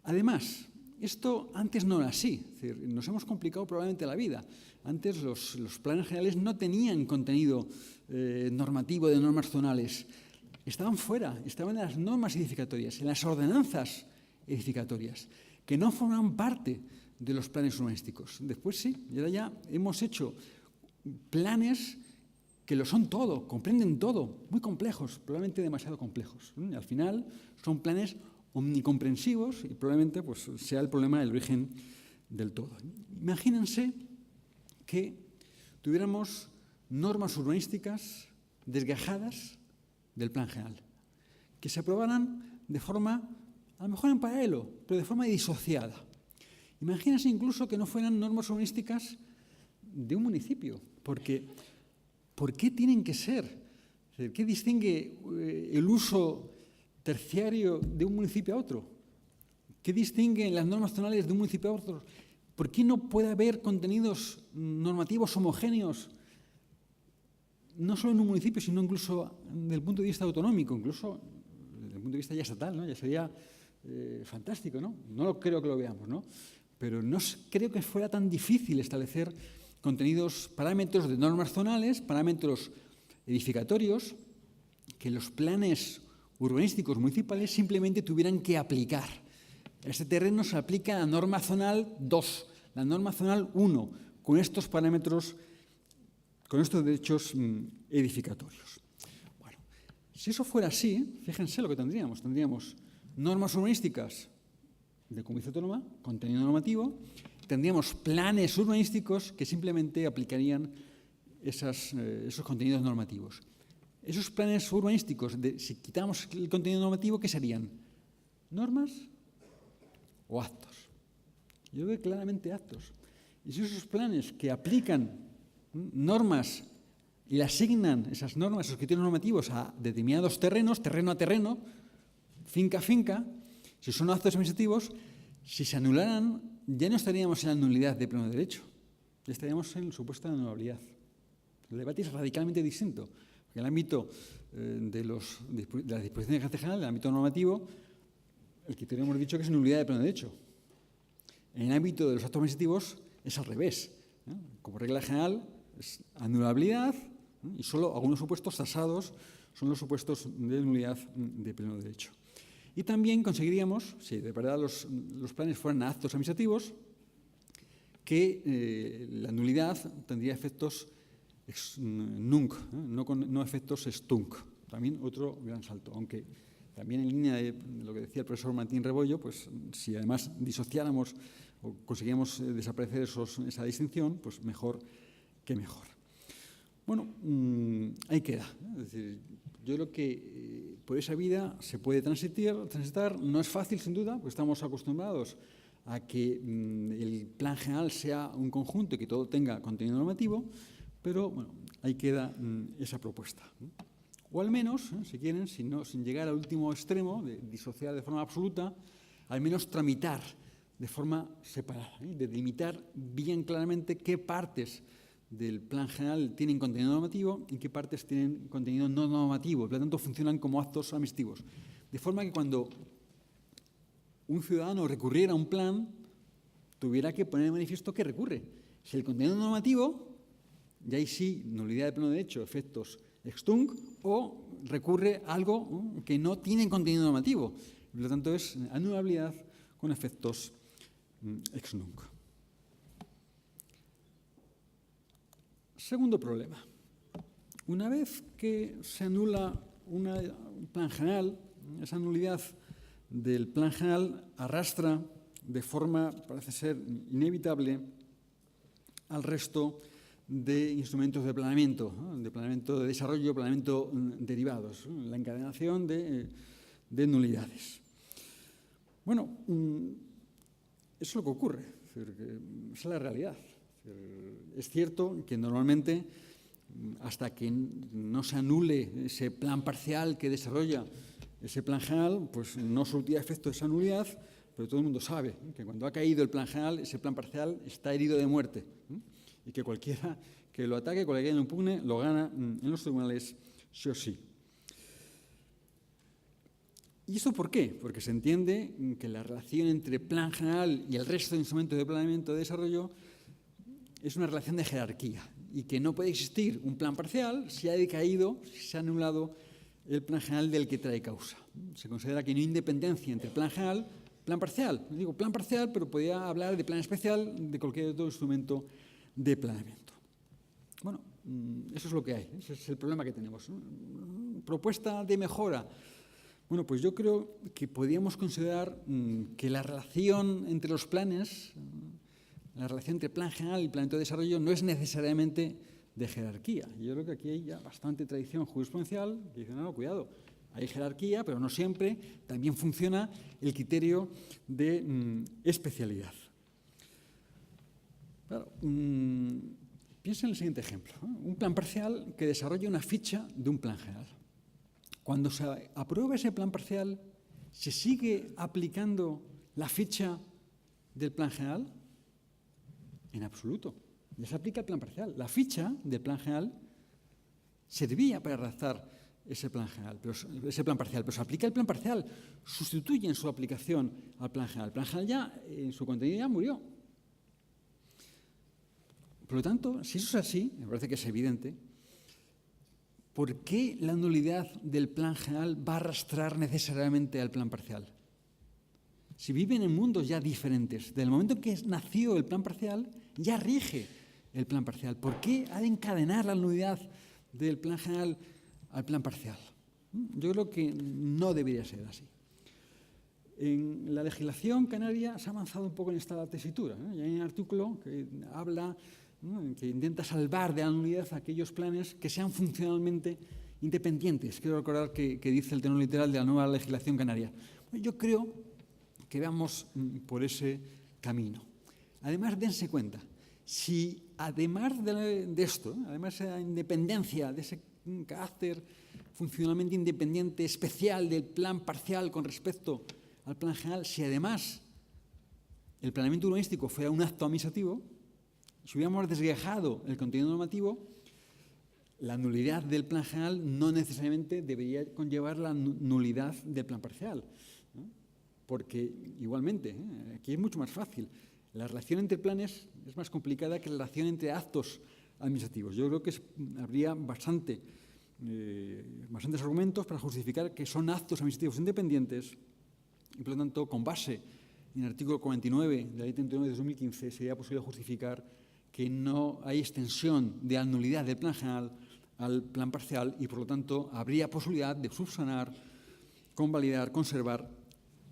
Además, esto antes no era así. Es decir, nos hemos complicado probablemente la vida. Antes los planes generales no tenían contenido normativo de normas zonales. Estaban fuera, estaban en las normas edificatorias, en las ordenanzas edificatorias, que no formaban parte de los planes urbanísticos. Después sí, y ahora ya hemos hecho planes que lo son todo, comprenden todo, muy complejos, probablemente demasiado complejos. Y al final son planes omnicomprensivos y probablemente pues, sea el problema del origen del todo. Imagínense que tuviéramos normas urbanísticas desgajadas del plan general, que se aprobaran de forma, a lo mejor en paralelo, pero de forma disociada. Imagínense incluso que no fueran normas urbanísticas de un municipio, porque ¿por qué tienen que ser? ¿Qué distingue el uso terciario de un municipio a otro? ¿Qué distingue las normas zonales de un municipio a otro? ¿Por qué no puede haber contenidos normativos homogéneos, no solo en un municipio, sino incluso desde el punto de vista autonómico, incluso desde el punto de vista ya estatal, ¿no? Ya sería fantástico, ¿no? No creo que lo veamos, ¿no? Pero no creo que fuera tan difícil establecer contenidos, parámetros de normas zonales, parámetros edificatorios, que los planes urbanísticos municipales simplemente tuvieran que aplicar. En este terreno se aplica la norma zonal 2, la norma zonal 1, con estos parámetros, con estos derechos edificatorios. Bueno, si eso fuera así, fíjense lo que tendríamos. Tendríamos normas urbanísticas de comunidad autónoma, contenido normativo, tendríamos planes urbanísticos que simplemente aplicarían esos contenidos normativos. Esos planes urbanísticos, si quitamos el contenido normativo, ¿qué serían? ¿Normas o actos? Yo veo claramente actos. Y si esos planes que aplican normas y le asignan esas normas, esos criterios normativos a determinados terrenos, terreno a terreno, finca a finca, si son actos administrativos, si se anularan, ya no estaríamos en la nulidad de pleno derecho, ya estaríamos en el supuesto de anulabilidad. El debate es radicalmente distinto. En el ámbito de las disposiciones de carácter general, en el ámbito normativo, el criterio hemos dicho que es nulidad de pleno derecho. En el ámbito de los actos administrativos es al revés. Como regla general es anulabilidad y solo algunos supuestos tasados son los supuestos de nulidad de pleno derecho. Y también conseguiríamos, si de verdad los planes fueran actos administrativos, que la nulidad tendría efectos nunc, no efectos stunc. También otro gran salto, aunque también en línea de lo que decía el profesor Martín Rebollo, pues si además disociáramos o conseguíamos desaparecer esa distinción, pues mejor que mejor. Bueno, ahí queda. Es decir, yo creo que por esa vida se puede transitar. No es fácil, sin duda, porque estamos acostumbrados a que el plan general sea un conjunto y que todo tenga contenido normativo, pero bueno, ahí queda esa propuesta. O al menos, si quieren, sin llegar al último extremo de disociar de forma absoluta, al menos tramitar de forma separada, de delimitar bien claramente qué partes del plan general tienen contenido normativo y qué partes tienen contenido no normativo, por lo tanto funcionan como actos administrativos. De forma que cuando un ciudadano recurriera a un plan, tuviera que poner de manifiesto que recurre. Si el contenido normativo, y ahí sí, nulidad de pleno derecho, efectos ex tunc, o recurre a algo que no tiene contenido normativo. Por lo tanto, es anulabilidad con efectos ex nunc. Segundo problema. Una vez que se anula un plan general, esa nulidad del plan general arrastra de forma, parece ser, inevitable al resto de instrumentos de planeamiento, de desarrollo, planeamiento derivados, la encadenación de nulidades. Bueno, eso es lo que ocurre, esa es la realidad. Es cierto que normalmente, hasta que no se anule ese plan parcial que desarrolla ese plan general, pues no surtirá efecto esa nulidad, pero todo el mundo sabe que cuando ha caído el plan general, ese plan parcial está herido de muerte y que cualquiera que lo ataque, cualquiera que lo impugne, lo gana en los tribunales sí o sí. ¿Y esto por qué? Porque se entiende que la relación entre plan general y el resto de instrumentos de planeamiento de desarrollo es una relación de jerarquía y que no puede existir un plan parcial si ha decaído, si se ha anulado el plan general del que trae causa. Se considera que no hay independencia entre plan general y plan parcial. Digo plan parcial, pero podría hablar de plan especial de cualquier otro instrumento de planeamiento. Bueno, eso es lo que hay, ese es el problema que tenemos. Propuesta de mejora. Bueno, pues yo creo que podríamos considerar que la relación entre los planes, la relación entre plan general y planeamiento de desarrollo no es necesariamente de jerarquía. Yo creo que aquí hay ya bastante tradición jurisprudencial que dice, no, cuidado, hay jerarquía, pero no siempre. También funciona el criterio de especialidad. Claro, piensa en el siguiente ejemplo. Un plan parcial que desarrolla una ficha de un plan general. Cuando se aprueba ese plan parcial, ¿se sigue aplicando la ficha del plan general? En absoluto. Ya se aplica el plan parcial. La ficha del plan general servía para redactar ese plan general, ese plan parcial, pero se aplica el plan parcial, sustituye en su aplicación al plan general. El plan general ya, en su contenido, ya murió. Por lo tanto, si eso es así, me parece que es evidente, ¿por qué la nulidad del plan general va a arrastrar necesariamente al plan parcial? Si viven en mundos ya diferentes, desde el momento en que nació el plan parcial, ya rige el plan parcial. ¿Por qué ha de encadenar la nulidad del plan general al plan parcial? Yo creo que no debería ser así. En la legislación canaria se ha avanzado un poco en esta tesitura. Y hay un artículo que habla, que intenta salvar de la nulidad aquellos planes que sean funcionalmente independientes. Quiero recordar que dice el tenor literal de la nueva legislación canaria. Yo creo que vamos por ese camino. Además, dense cuenta, si además de esto, además de la independencia, de ese carácter funcionalmente independiente especial del plan parcial con respecto al plan general, si además el planeamiento urbanístico fuera un acto administrativo, si hubiéramos desgajado el contenido normativo, la nulidad del plan general no necesariamente debería conllevar la nulidad del plan parcial, ¿no? Porque igualmente, aquí es mucho más fácil. La relación entre planes es más complicada que la relación entre actos administrativos. Yo creo que habría bastantes argumentos para justificar que son actos administrativos independientes y, por lo tanto, con base en el artículo 49 de la Ley 39 de 2015, sería posible justificar que no hay extensión de la nulidad del plan general al plan parcial y, por lo tanto, habría posibilidad de subsanar, convalidar, conservar,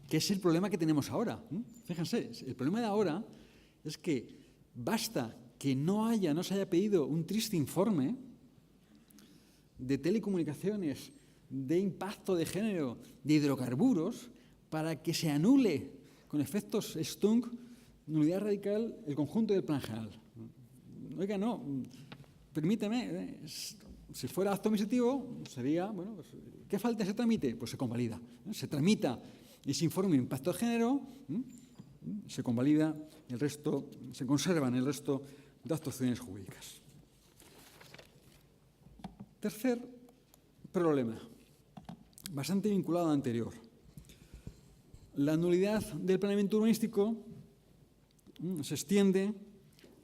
que es el problema que tenemos ahora. Fíjense, el problema de ahora es que basta que no se haya pedido un triste informe de telecomunicaciones, de impacto de género, de hidrocarburos, para que se anule con efectos Stunk, nulidad radical, el conjunto del plan general. Oiga, no, permíteme, si fuera acto administrativo, sería, bueno, pues, ¿qué falta ese trámite? Pues se convalida. Se tramita ese informe de impacto de género, se convalida, el resto, se conservan el resto de actuaciones jurídicas. Tercer problema, bastante vinculado al anterior. La nulidad del planeamiento urbanístico se extiende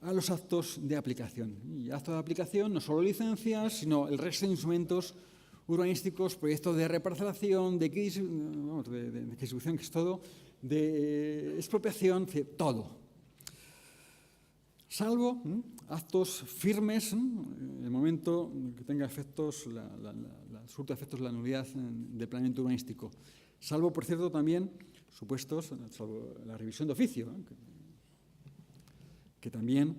a los actos de aplicación. Y actos de aplicación no solo licencias, sino el resto de instrumentos urbanísticos, proyectos de reparcelación, de distribución, que es todo, de expropiación, todo. salvo actos firmes, en el momento que tenga efectos, surta efectos la nulidad del planeamiento urbanístico. Salvo, por cierto, también supuestos, salvo la revisión de oficio, que también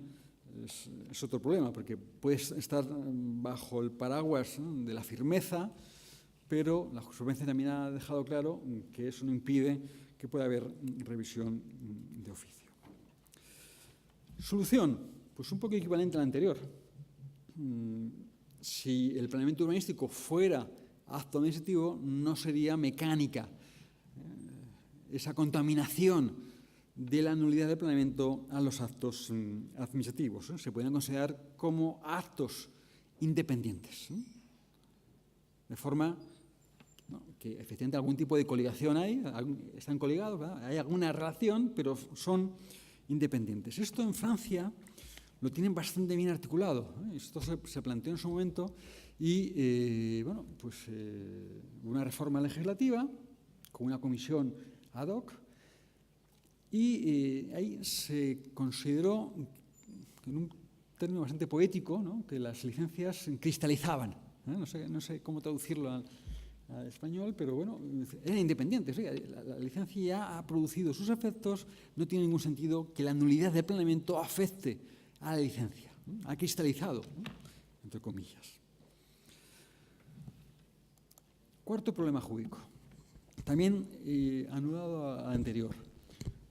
es otro problema, porque puedes estar bajo el paraguas de la firmeza, pero la jurisprudencia también ha dejado claro que eso no impide que pueda haber revisión de oficio. Solución, pues un poco equivalente a la anterior. Si el planeamiento urbanístico fuera acto administrativo, no sería mecánica esa contaminación de la nulidad del planeamiento a los actos administrativos. Se pueden considerar como actos independientes. De forma que efectivamente algún tipo de coligación hay, están coligados, ¿verdad? Hay alguna relación, pero son independientes. Esto en Francia lo tienen bastante bien articulado. Esto se planteó en su momento y una reforma legislativa con una comisión ad hoc y ahí se consideró, en un término bastante poético, ¿no?, que las licencias cristalizaban. No sé cómo traducirlo al español, pero bueno, eran independientes. La licencia ya ha producido sus efectos, no tiene ningún sentido que la nulidad del planeamiento afecte a la licencia. Ha cristalizado, entre comillas. Cuarto problema jurídico, también anulado al anterior.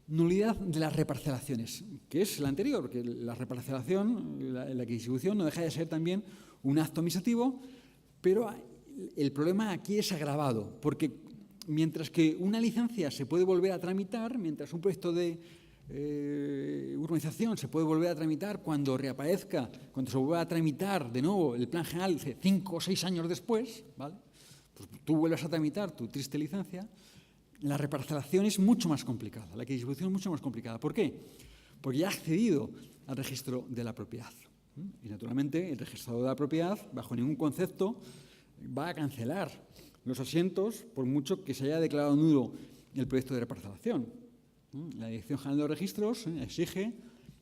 Nulidad de las reparcelaciones, que es la anterior, porque la reparcelación, la distribución, no deja de ser también un acto administrativo, pero el problema aquí es agravado, porque mientras que una licencia se puede volver a tramitar, mientras un proyecto de urbanización se puede volver a tramitar cuando reaparezca, cuando se vuelva a tramitar de nuevo el plan general 5 o 6 años después, ¿vale? Pues tú vuelves a tramitar tu triste licencia. La reparcelación es mucho más complicada, la distribución es mucho más complicada. ¿Por qué? Porque ya ha accedido al registro de la propiedad. Y naturalmente el registrador de la propiedad, bajo ningún concepto, va a cancelar los asientos por mucho que se haya declarado nulo el proyecto de reparcelación. La Dirección General de los Registros exige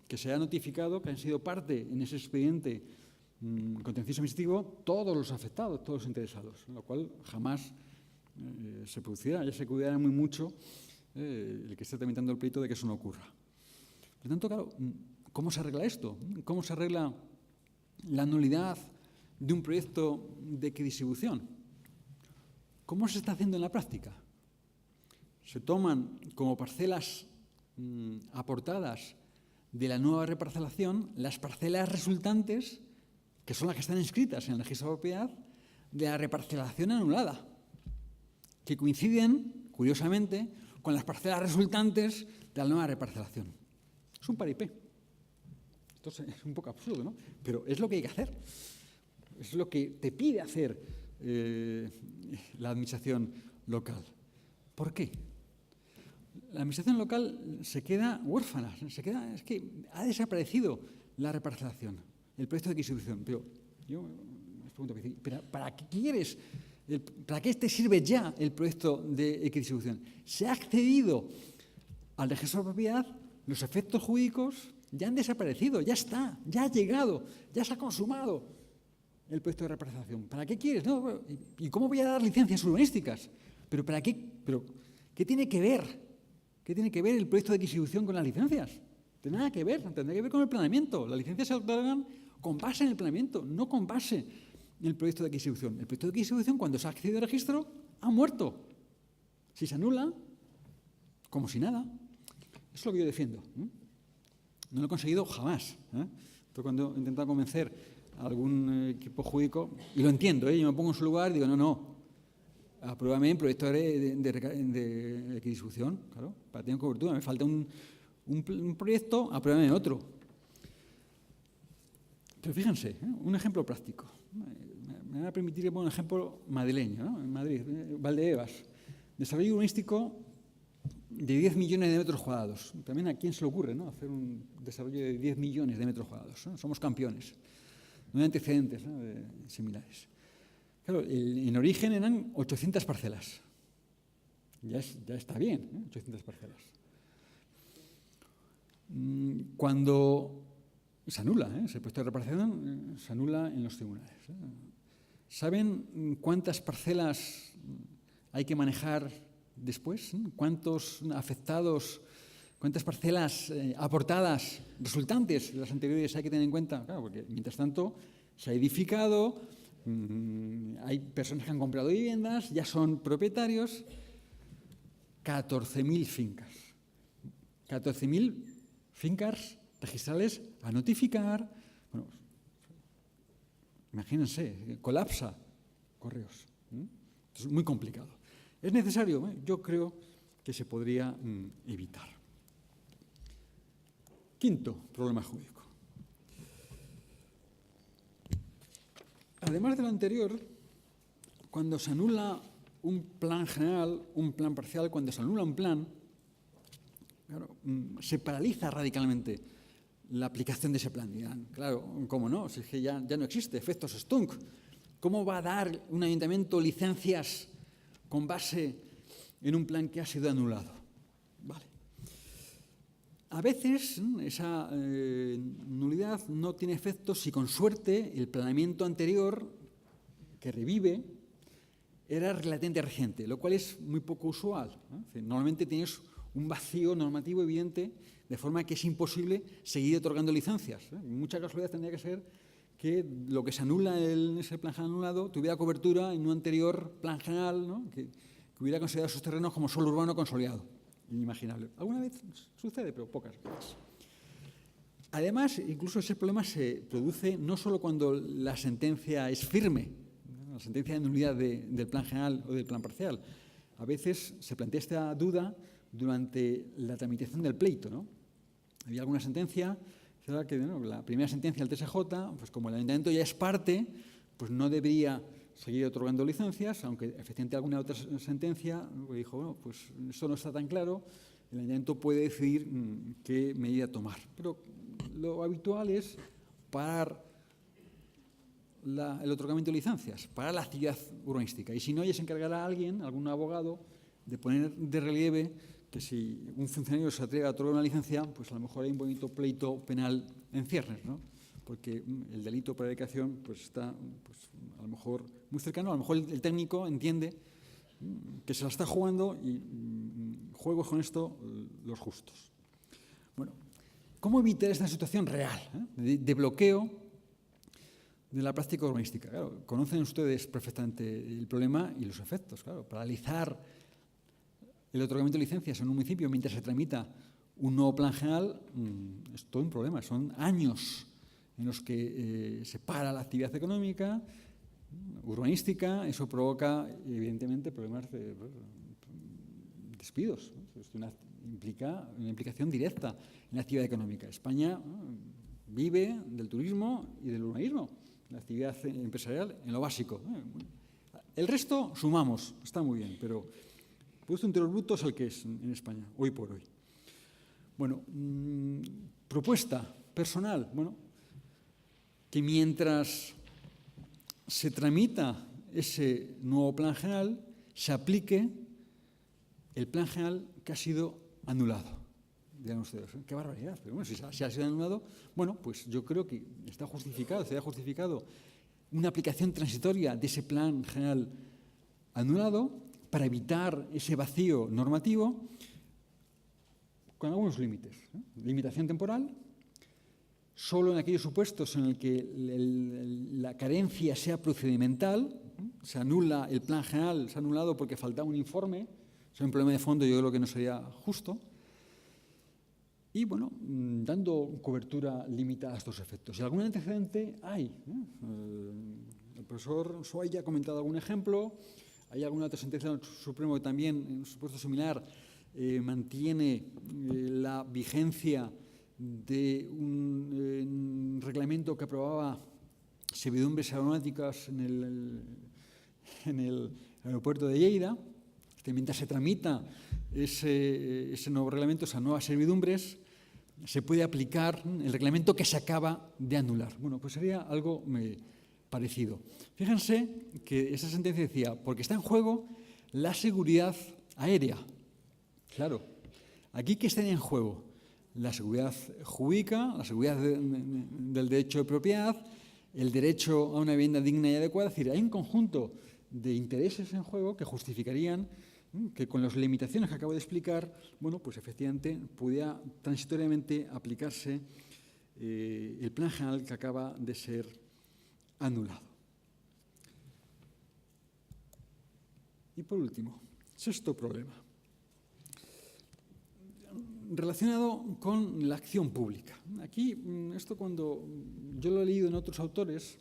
que se haya notificado que han sido parte en ese expediente contencioso administrativo todos los afectados, todos los interesados, lo cual jamás se producirá. Ya se cuidará muy mucho el que esté tramitando el pleito de que eso no ocurra. Por lo tanto, claro, ¿cómo se arregla esto? ¿Cómo se arregla la nulidad de un proyecto de equidistribución? ¿Cómo se está haciendo en la práctica? Se toman como parcelas aportadas de la nueva reparcelación las parcelas resultantes, que son las que están inscritas en el registro de propiedad, de la reparcelación anulada, que coinciden, curiosamente, con las parcelas resultantes de la nueva reparcelación. Es un paripé. Esto es un poco absurdo, ¿no? Pero es lo que hay que hacer. Es lo que te pide hacer la administración local. ¿Por qué? La administración local se queda huérfana, es que ha desaparecido la reparcelación, el proyecto de distribución. Pero yo me pregunto, ¿para qué quieres? ¿Para qué te sirve ya el proyecto de equidistribución? Se ha accedido al registro de propiedad, los efectos jurídicos ya han desaparecido, ya está, ya ha llegado, ya se ha consumado el proyecto de reparcelación. ¿Para qué quieres? No, ¿y cómo voy a dar licencias urbanísticas? ¿Pero para qué? ¿Qué tiene que ver? ¿Qué tiene que ver el proyecto de distribución con las licencias? No tiene nada que ver, tendrá que ver con el planeamiento. Las licencias se otorgan con base en el planeamiento, no con base en el proyecto de distribución. El proyecto de distribución, cuando se ha accedido al registro, ha muerto. Si se anula, como si nada. Eso es lo que yo defiendo. No lo he conseguido jamás. Esto cuando he intentado convencer a algún equipo jurídico, y lo entiendo, yo me pongo en su lugar y digo, no, apruébame el proyecto de equidistribución, claro, para tener cobertura. Me falta un proyecto, apruébame otro. Pero fíjense, un ejemplo práctico. Me van a permitir que ponga un ejemplo madrileño, ¿no? En Madrid, Valdebebas. Desarrollo urbanístico de 10 millones de metros cuadrados. También a quién se le ocurre, ¿no?, hacer un desarrollo de 10 millones de metros cuadrados, ¿no? Somos campeones. No hay antecedentes, ¿no?, similares. Claro, en origen eran 800 parcelas. Ya está bien, 800 parcelas. Cuando se anula, ese puesto de reparación se anula en los tribunales. ¿Saben cuántas parcelas hay que manejar después? ¿Cuántos afectados, cuántas parcelas aportadas, resultantes de las anteriores hay que tener en cuenta? Claro, porque mientras tanto se ha edificado, hay personas que han comprado viviendas, ya son propietarios, 14.000 fincas. 14.000 fincas registrales a notificar. Bueno, imagínense, colapsa Correos. Es muy complicado. ¿Es necesario? Yo creo que se podría evitar. Quinto problema jurídico. Además de lo anterior, cuando se anula un plan general, un plan parcial, cuando se anula un plan, claro, se paraliza radicalmente la aplicación de ese plan. Dirán, claro, ¿cómo no? Si es que ya no existe, efectos Stunk. ¿Cómo va a dar un ayuntamiento licencias con base en un plan que ha sido anulado? Vale. A veces esa nulidad no tiene efecto si con suerte el planeamiento anterior que revive era relativamente reciente, lo cual es muy poco usual. Normalmente tienes un vacío normativo evidente, de forma que es imposible seguir otorgando licencias. Mucha casualidad tendría que ser que lo que se anula en ese plan general anulado tuviera cobertura en un anterior plan general, ¿no? que hubiera considerado esos terrenos como suelo urbano consolidado. Inimaginable. Alguna vez sucede, pero pocas veces. Además, incluso ese problema se produce no solo cuando la sentencia es firme, la sentencia de nulidad del plan general o del plan parcial. A veces se plantea esta duda durante la tramitación del pleito, ¿no? Había alguna sentencia que la primera sentencia del TSJ, pues como el ayuntamiento ya es parte, pues no debería seguir otorgando licencias, aunque efectivamente alguna otra sentencia dijo, bueno, pues esto no está tan claro, el ayuntamiento puede decidir qué medida tomar. Pero lo habitual es parar el otorgamiento de licencias, parar la actividad urbanística. Y si no, ya se encargará alguien, algún abogado, de poner de relieve que si un funcionario se atreve a otorgar una licencia, pues a lo mejor hay un bonito pleito penal en ciernes, ¿no? Porque el delito de prevaricación pues está pues, a lo mejor muy cercano, a lo mejor el técnico entiende que se la está jugando y juegos con esto los justos. Bueno, ¿cómo evitar esta situación real de bloqueo de la práctica urbanística? Claro, conocen ustedes perfectamente el problema y los efectos. Claro, paralizar el otorgamiento de licencias en un municipio mientras se tramita un nuevo plan general es todo un problema. Son años en los que se para la actividad económica, urbanística, eso provoca evidentemente problemas de despidos. Esto implica una implicación directa en la actividad económica. España vive del turismo y del urbanismo, la actividad empresarial en lo básico. El resto sumamos, está muy bien, pero el Producto Interior Bruto es el que es en España, hoy por hoy. Bueno, propuesta personal, bueno, que mientras se tramita ese nuevo plan general, se aplique el plan general que ha sido anulado. Dirán ustedes, qué barbaridad, pero bueno, si ha sido anulado, bueno, pues yo creo que está justificado, se ha justificado una aplicación transitoria de ese plan general anulado para evitar ese vacío normativo con algunos límites. Limitación temporal, solo en aquellos supuestos en el que la carencia sea procedimental, se anula el plan general, se ha anulado porque faltaba un informe, es un problema de fondo, yo creo que no sería justo. Y, bueno, dando cobertura limitada a estos efectos. Si algún antecedente hay, el profesor Suárez ya ha comentado algún ejemplo, hay alguna otra sentencia del Supremo que también, en un supuesto similar, mantiene la vigencia de un reglamento que aprobaba servidumbres aeronáuticas en el aeropuerto de Lleida, que mientras se tramita ese nuevo reglamento, esas nuevas servidumbres, se puede aplicar el reglamento que se acaba de anular. Bueno, pues sería algo parecido. Fíjense que esa sentencia decía, porque está en juego la seguridad aérea. Claro, aquí ¿qué estaría en juego? la seguridad jurídica, la seguridad del derecho de propiedad, el derecho a una vivienda digna y adecuada. Es decir, hay un conjunto de intereses en juego que justificarían que con las limitaciones que acabo de explicar, bueno, pues efectivamente pudiera transitoriamente aplicarse el plan general que acaba de ser anulado. Y por último, sexto problema, relacionado con la acción pública. Aquí, esto cuando yo lo he leído en otros autores,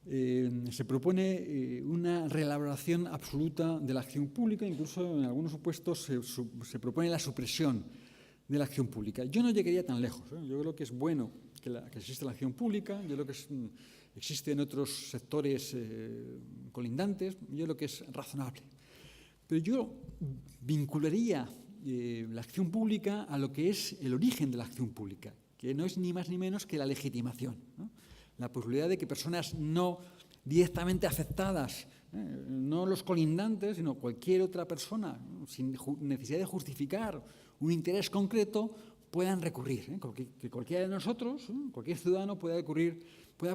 se propone una reelaboración absoluta de la acción pública, incluso en algunos supuestos se propone la supresión de la acción pública. Yo no llegaría tan lejos. Yo creo que es bueno que exista la acción pública, yo creo que existe en otros sectores colindantes, yo creo que es razonable. Pero yo vincularía la acción pública a lo que es el origen de la acción pública, que no es ni más ni menos que la legitimación, ¿no? La posibilidad de que personas no directamente afectadas, no los colindantes, sino cualquier otra persona, sin necesidad de justificar un interés concreto, puedan recurrir. Que cualquiera de nosotros, cualquier ciudadano pueda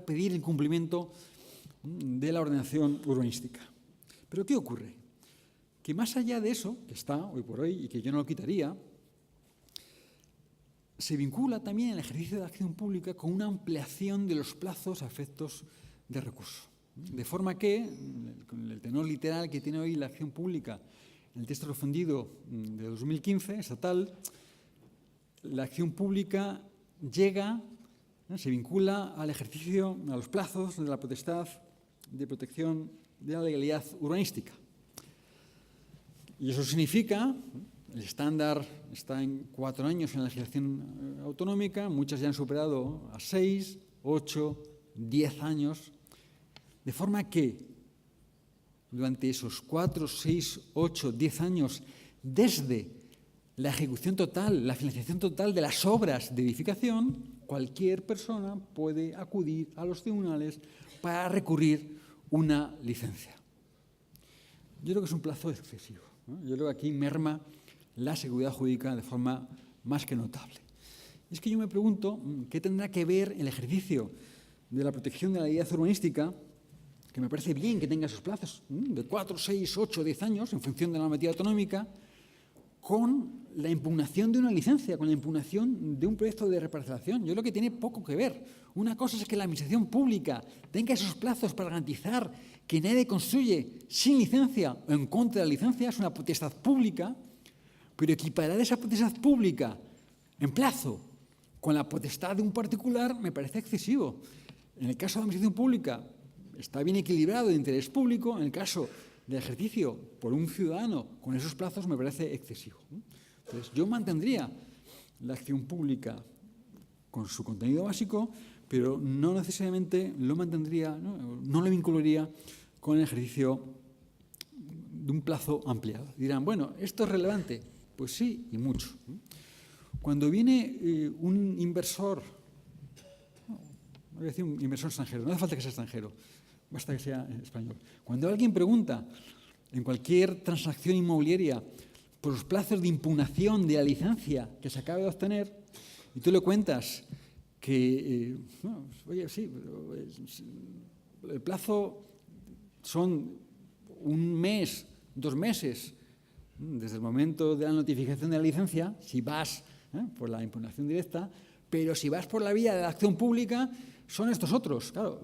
pedir el cumplimiento de la ordenación urbanística. Pero ¿qué ocurre? Que más allá de eso, que está hoy por hoy y que yo no lo quitaría, se vincula también el ejercicio de la acción pública con una ampliación de los plazos a efectos de recurso. De forma que, con el tenor literal que tiene hoy la acción pública en el texto refundido de 2015, estatal, la acción pública se vincula al ejercicio, a los plazos de la potestad de protección de la legalidad urbanística. Y eso significa, el estándar está en 4 años en la legislación autonómica, muchas ya han superado a 6, 8, 10 años, de forma que durante esos 4, 6, 8, 10 años, desde la ejecución total, la financiación total de las obras de edificación, cualquier persona puede acudir a los tribunales para recurrir una licencia. Yo creo que es un plazo excesivo, ¿no? Yo creo que aquí merma la seguridad jurídica de forma más que notable. Es que yo me pregunto qué tendrá que ver el ejercicio de la protección de la legalidad urbanística, que me parece bien que tenga esos plazos de 4, 6, 8, 10 años en función de la normativa autonómica, con la impugnación de una licencia, con la impugnación de un proyecto de reparcelación. Yo creo que tiene poco que ver. Una cosa es que la administración pública tenga esos plazos para garantizar que nadie construye sin licencia o en contra de la licencia, es una potestad pública, pero equiparar esa potestad pública en plazo con la potestad de un particular me parece excesivo. En el caso de la administración pública está bien equilibrado el interés público, en el caso del ejercicio por un ciudadano con esos plazos me parece excesivo. Entonces, yo mantendría la acción pública con su contenido básico, pero no necesariamente lo mantendría, no lo vincularía con el ejercicio de un plazo ampliado. Dirán, bueno, ¿esto es relevante? Pues sí, y mucho. Cuando viene un inversor, voy a decir un inversor extranjero, no hace falta que sea extranjero, basta que sea español. Cuando alguien pregunta en cualquier transacción inmobiliaria por los plazos de impugnación de la licencia que se acaba de obtener, y tú le cuentas que, oye, sí, el plazo son 1 mes, 2 meses, desde el momento de la notificación de la licencia, si vas por la impugnación directa, pero si vas por la vía de la acción pública, son estos otros. Claro,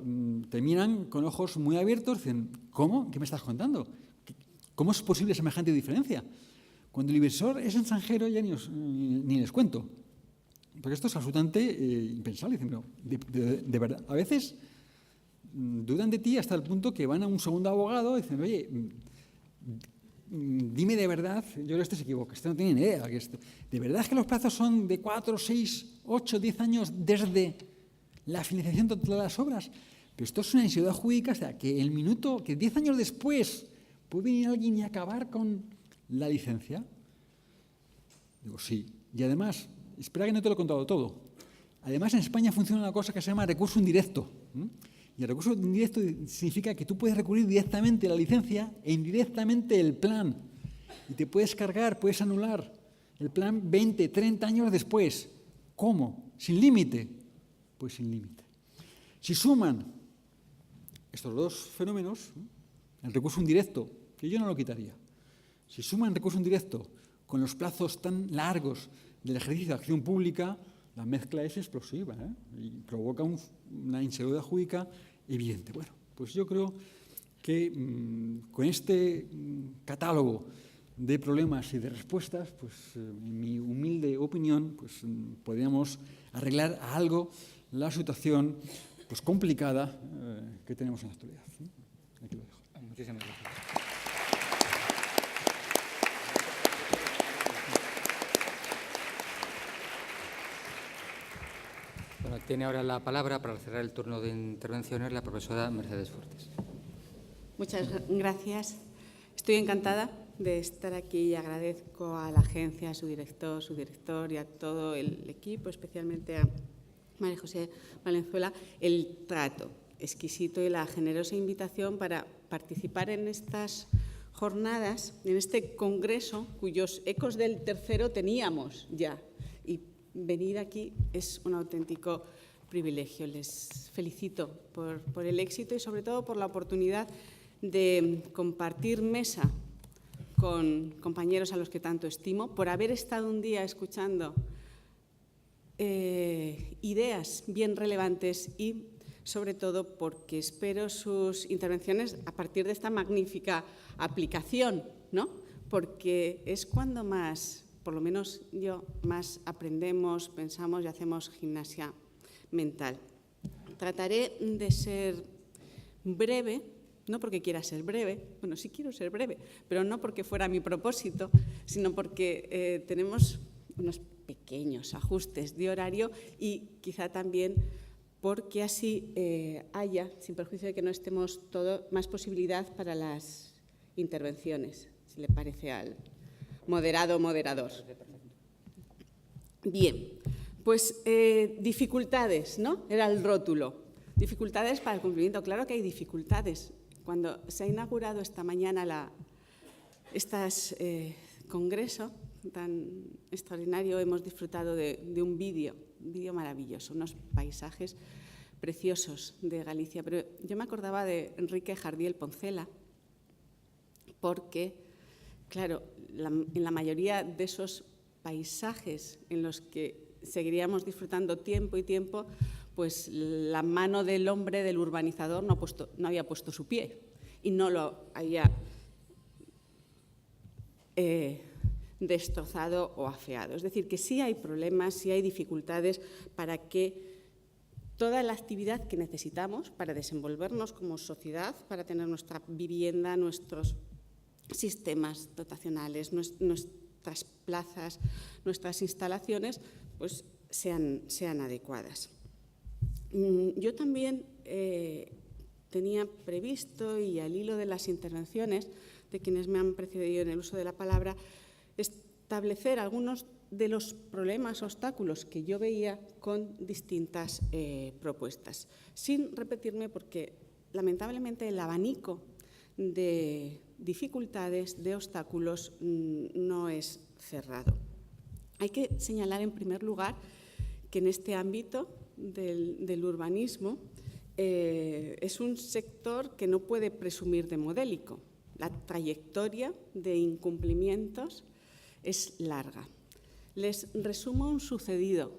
te miran con ojos muy abiertos, dicen, ¿cómo? ¿Qué me estás contando? ¿Cómo es posible semejante diferencia? Cuando el inversor es extranjero ya ni les cuento, porque esto es absolutamente impensable. Dicen, no, de verdad, a veces dudan de ti hasta el punto que van a un segundo abogado y dicen, oye, dime de verdad, yo creo que este se equivoca, este no tiene ni idea. ¿De verdad es que los plazos son de 4, 6, 8, 10 años desde la finalización total de las obras? Pero esto es una inseguridad jurídica, o sea, que 10 años después puede venir alguien y acabar con la licencia. Digo, sí. Y además, espera que no te lo he contado todo. Además, en España funciona una cosa que se llama recurso indirecto. Y el recurso indirecto significa que tú puedes recurrir directamente la licencia e indirectamente el plan. Y te puedes cargar, puedes anular el plan 20, 30 años después. ¿Cómo? ¿Sin límite? Pues sin límite. Si suman estos dos fenómenos, el recurso indirecto, que yo no lo quitaría, si suman recurso indirecto con los plazos tan largos del ejercicio de acción pública, la mezcla es explosiva, y provoca una inseguridad jurídica evidente. Bueno, pues yo creo que con este catálogo de problemas y de respuestas, pues en mi humilde opinión, pues podríamos arreglar a algo la situación pues complicada que tenemos en la actualidad. Aquí lo dejo. Muchísimas gracias. Bueno, tiene ahora la palabra para cerrar el turno de intervenciones la profesora Mercedes Fuertes. Muchas gracias. Estoy encantada de estar aquí y agradezco a la agencia, a su director y a todo el equipo, especialmente a María José Valenzuela, el trato exquisito y la generosa invitación para participar en estas jornadas, en este congreso, cuyos ecos del tercero teníamos ya. Y venir aquí es un auténtico privilegio. Les felicito por el éxito y sobre todo por la oportunidad de compartir mesa con compañeros a los que tanto estimo, por haber estado un día escuchando ideas bien relevantes y, sobre todo, porque espero sus intervenciones a partir de esta magnífica aplicación, ¿no? Porque es cuando más, por lo menos yo, más aprendemos, pensamos y hacemos gimnasia mental. Trataré de ser breve, no porque quiera ser breve, bueno, sí quiero ser breve, pero no porque fuera mi propósito, sino porque tenemos unos pequeños ajustes de horario y quizá también porque así haya, sin perjuicio de que no estemos todos, más posibilidad para las intervenciones, si le parece al moderado o moderador. Bien, pues dificultades, ¿no? Era el rótulo. Dificultades para el cumplimiento. Claro que hay dificultades. Cuando se ha inaugurado esta mañana este congreso tan extraordinario, hemos disfrutado de un vídeo maravilloso, unos paisajes preciosos de Galicia. Pero yo me acordaba de Enrique Jardiel Poncela, porque, claro, en la mayoría de esos paisajes en los que seguiríamos disfrutando tiempo y tiempo, pues la mano del hombre, del urbanizador, no había puesto su pie y no lo había destrozado o afeado. Es decir, que sí hay problemas, sí hay dificultades para que toda la actividad que necesitamos para desenvolvernos como sociedad, para tener nuestra vivienda, nuestros sistemas dotacionales, nuestras plazas, nuestras instalaciones, pues sean adecuadas. Yo también tenía previsto, y al hilo de las intervenciones de quienes me han precedido en el uso de la palabra, establecer algunos de los problemas, obstáculos que yo veía con distintas propuestas, sin repetirme porque lamentablemente el abanico de dificultades, de obstáculos, no es cerrado. Hay que señalar en primer lugar que en este ámbito del urbanismo es un sector que no puede presumir de modélico. La trayectoria de incumplimientos es larga. Les resumo un sucedido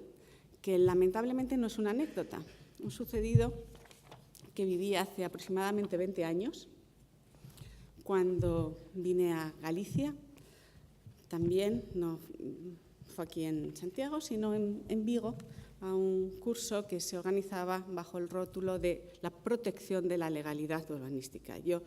que lamentablemente no es una anécdota, un sucedido que viví hace aproximadamente 20 años, cuando vine a Galicia. También no fue aquí en Santiago, sino en Vigo, a un curso que se organizaba bajo el rótulo de la protección de la legalidad urbanística. Yo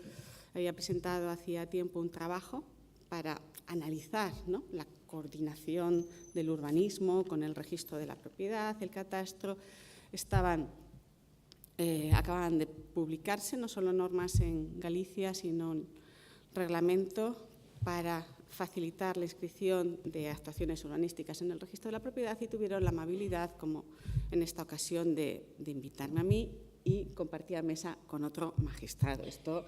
había presentado hacía tiempo un trabajo para analizar, ¿no?, la coordinación del urbanismo con el registro de la propiedad, el catastro. Acababan de publicarse no solo normas en Galicia, sino un reglamento para facilitar la inscripción de actuaciones urbanísticas en el registro de la propiedad, y tuvieron la amabilidad, como en esta ocasión, de invitarme a mí y compartir mesa con otro magistrado. Esto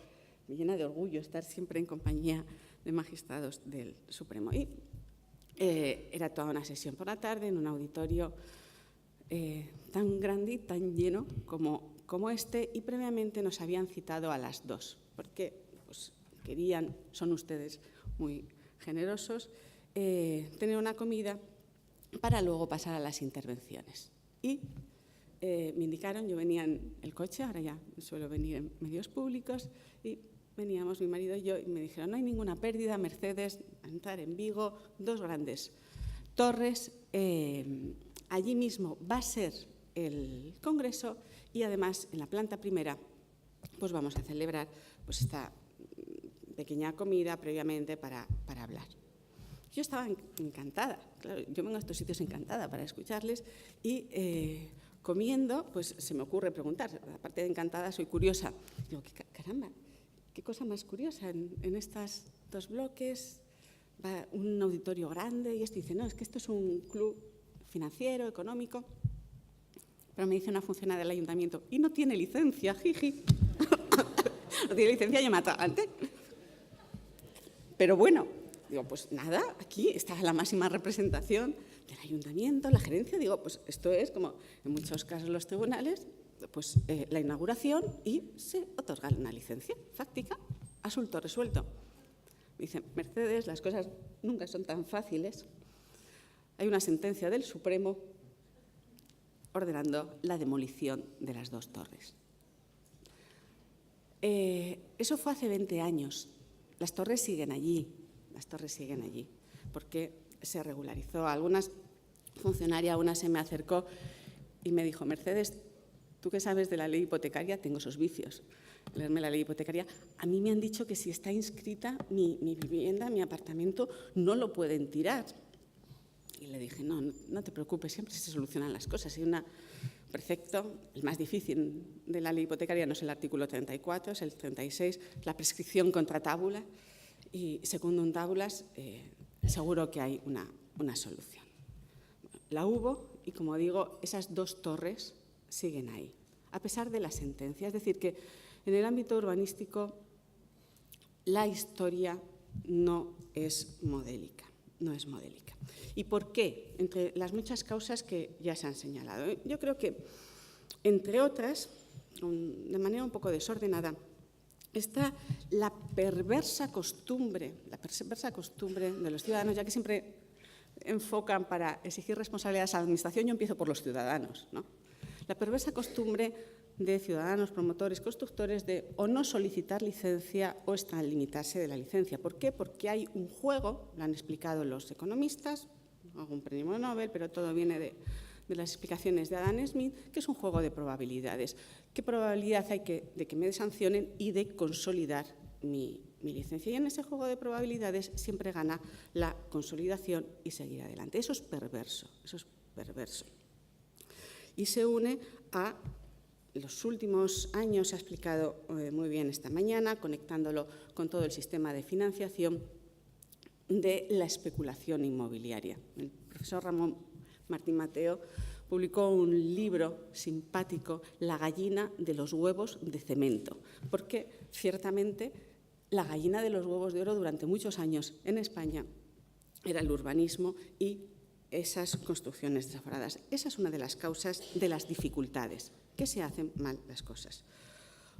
me llena de orgullo, estar siempre en compañía de magistrados del Supremo. Y era toda una sesión por la tarde en un auditorio tan grande y tan lleno como este, y previamente nos habían citado a las 2, porque pues, querían, son ustedes muy generosos, tener una comida para luego pasar a las intervenciones. Y me indicaron, yo venía en el coche, ahora ya suelo venir en medios públicos, y veníamos mi marido y yo, y me dijeron, no hay ninguna pérdida, Mercedes, a entrar en Vigo, 2 grandes torres, allí mismo va a ser el congreso y además en la planta primera pues vamos a celebrar pues esta pequeña comida previamente para hablar. Yo estaba encantada, claro, yo vengo a estos sitios encantada para escucharles y comiendo pues se me ocurre preguntar, aparte de encantada soy curiosa, digo, caramba, qué cosa más curiosa en estos 2 bloques, va un auditorio grande y esto dice, no, es que esto es un club financiero, económico, pero me dice una funcionaria del ayuntamiento, y no tiene licencia, jiji. No tiene licencia, yo me atraganté. Pero bueno, digo, pues nada, aquí está la máxima representación del ayuntamiento, la gerencia, digo, pues esto es como en muchos casos los tribunales, pues la inauguración y se otorga una licencia fáctica, asunto resuelto. Me dice, Mercedes, las cosas nunca son tan fáciles. Hay una sentencia del Supremo ordenando la demolición de las 2 torres. Eso fue hace 20 años. Las torres siguen allí, porque se regularizó. Algunas funcionarias, una se me acercó y me dijo, Mercedes, tú que sabes de la ley hipotecaria, tengo esos vicios. Leerme la ley hipotecaria, a mí me han dicho que si está inscrita mi vivienda, mi apartamento, no lo pueden tirar. Y le dije, no te preocupes, siempre se solucionan las cosas. Hay un precepto, el más difícil de la ley hipotecaria no es el artículo 34, es el 36, la prescripción contra tábula, y secundum tabulas, seguro que hay una solución. La hubo y, como digo, esas 2 torres siguen ahí, a pesar de la sentencia. Es decir, que en el ámbito urbanístico la historia no es modélica. ¿Y por qué? Entre las muchas causas que ya se han señalado. Yo creo que, entre otras, de manera un poco desordenada, está la perversa costumbre de los ciudadanos, ya que siempre enfocan para exigir responsabilidades a la Administración, yo empiezo por los ciudadanos, ¿no? La perversa costumbre de ciudadanos, promotores, constructores de o no solicitar licencia o extralimitarse de la licencia. ¿Por qué? Porque hay un juego, lo han explicado los economistas, algún premio Nobel, pero todo viene de las explicaciones de Adam Smith, que es un juego de probabilidades. ¿Qué probabilidad hay de que me sancionen y de consolidar mi licencia? Y en ese juego de probabilidades siempre gana la consolidación y seguir adelante. Eso es perverso, Y se une a los últimos años, se ha explicado muy bien esta mañana, conectándolo con todo el sistema de financiación de la especulación inmobiliaria. El profesor Ramón Martín Mateo publicó un libro simpático, La gallina de los huevos de cemento, porque ciertamente la gallina de los huevos de oro durante muchos años en España era el urbanismo y esas construcciones desaforadas. Esa es una de las causas de las dificultades, que se hacen mal las cosas.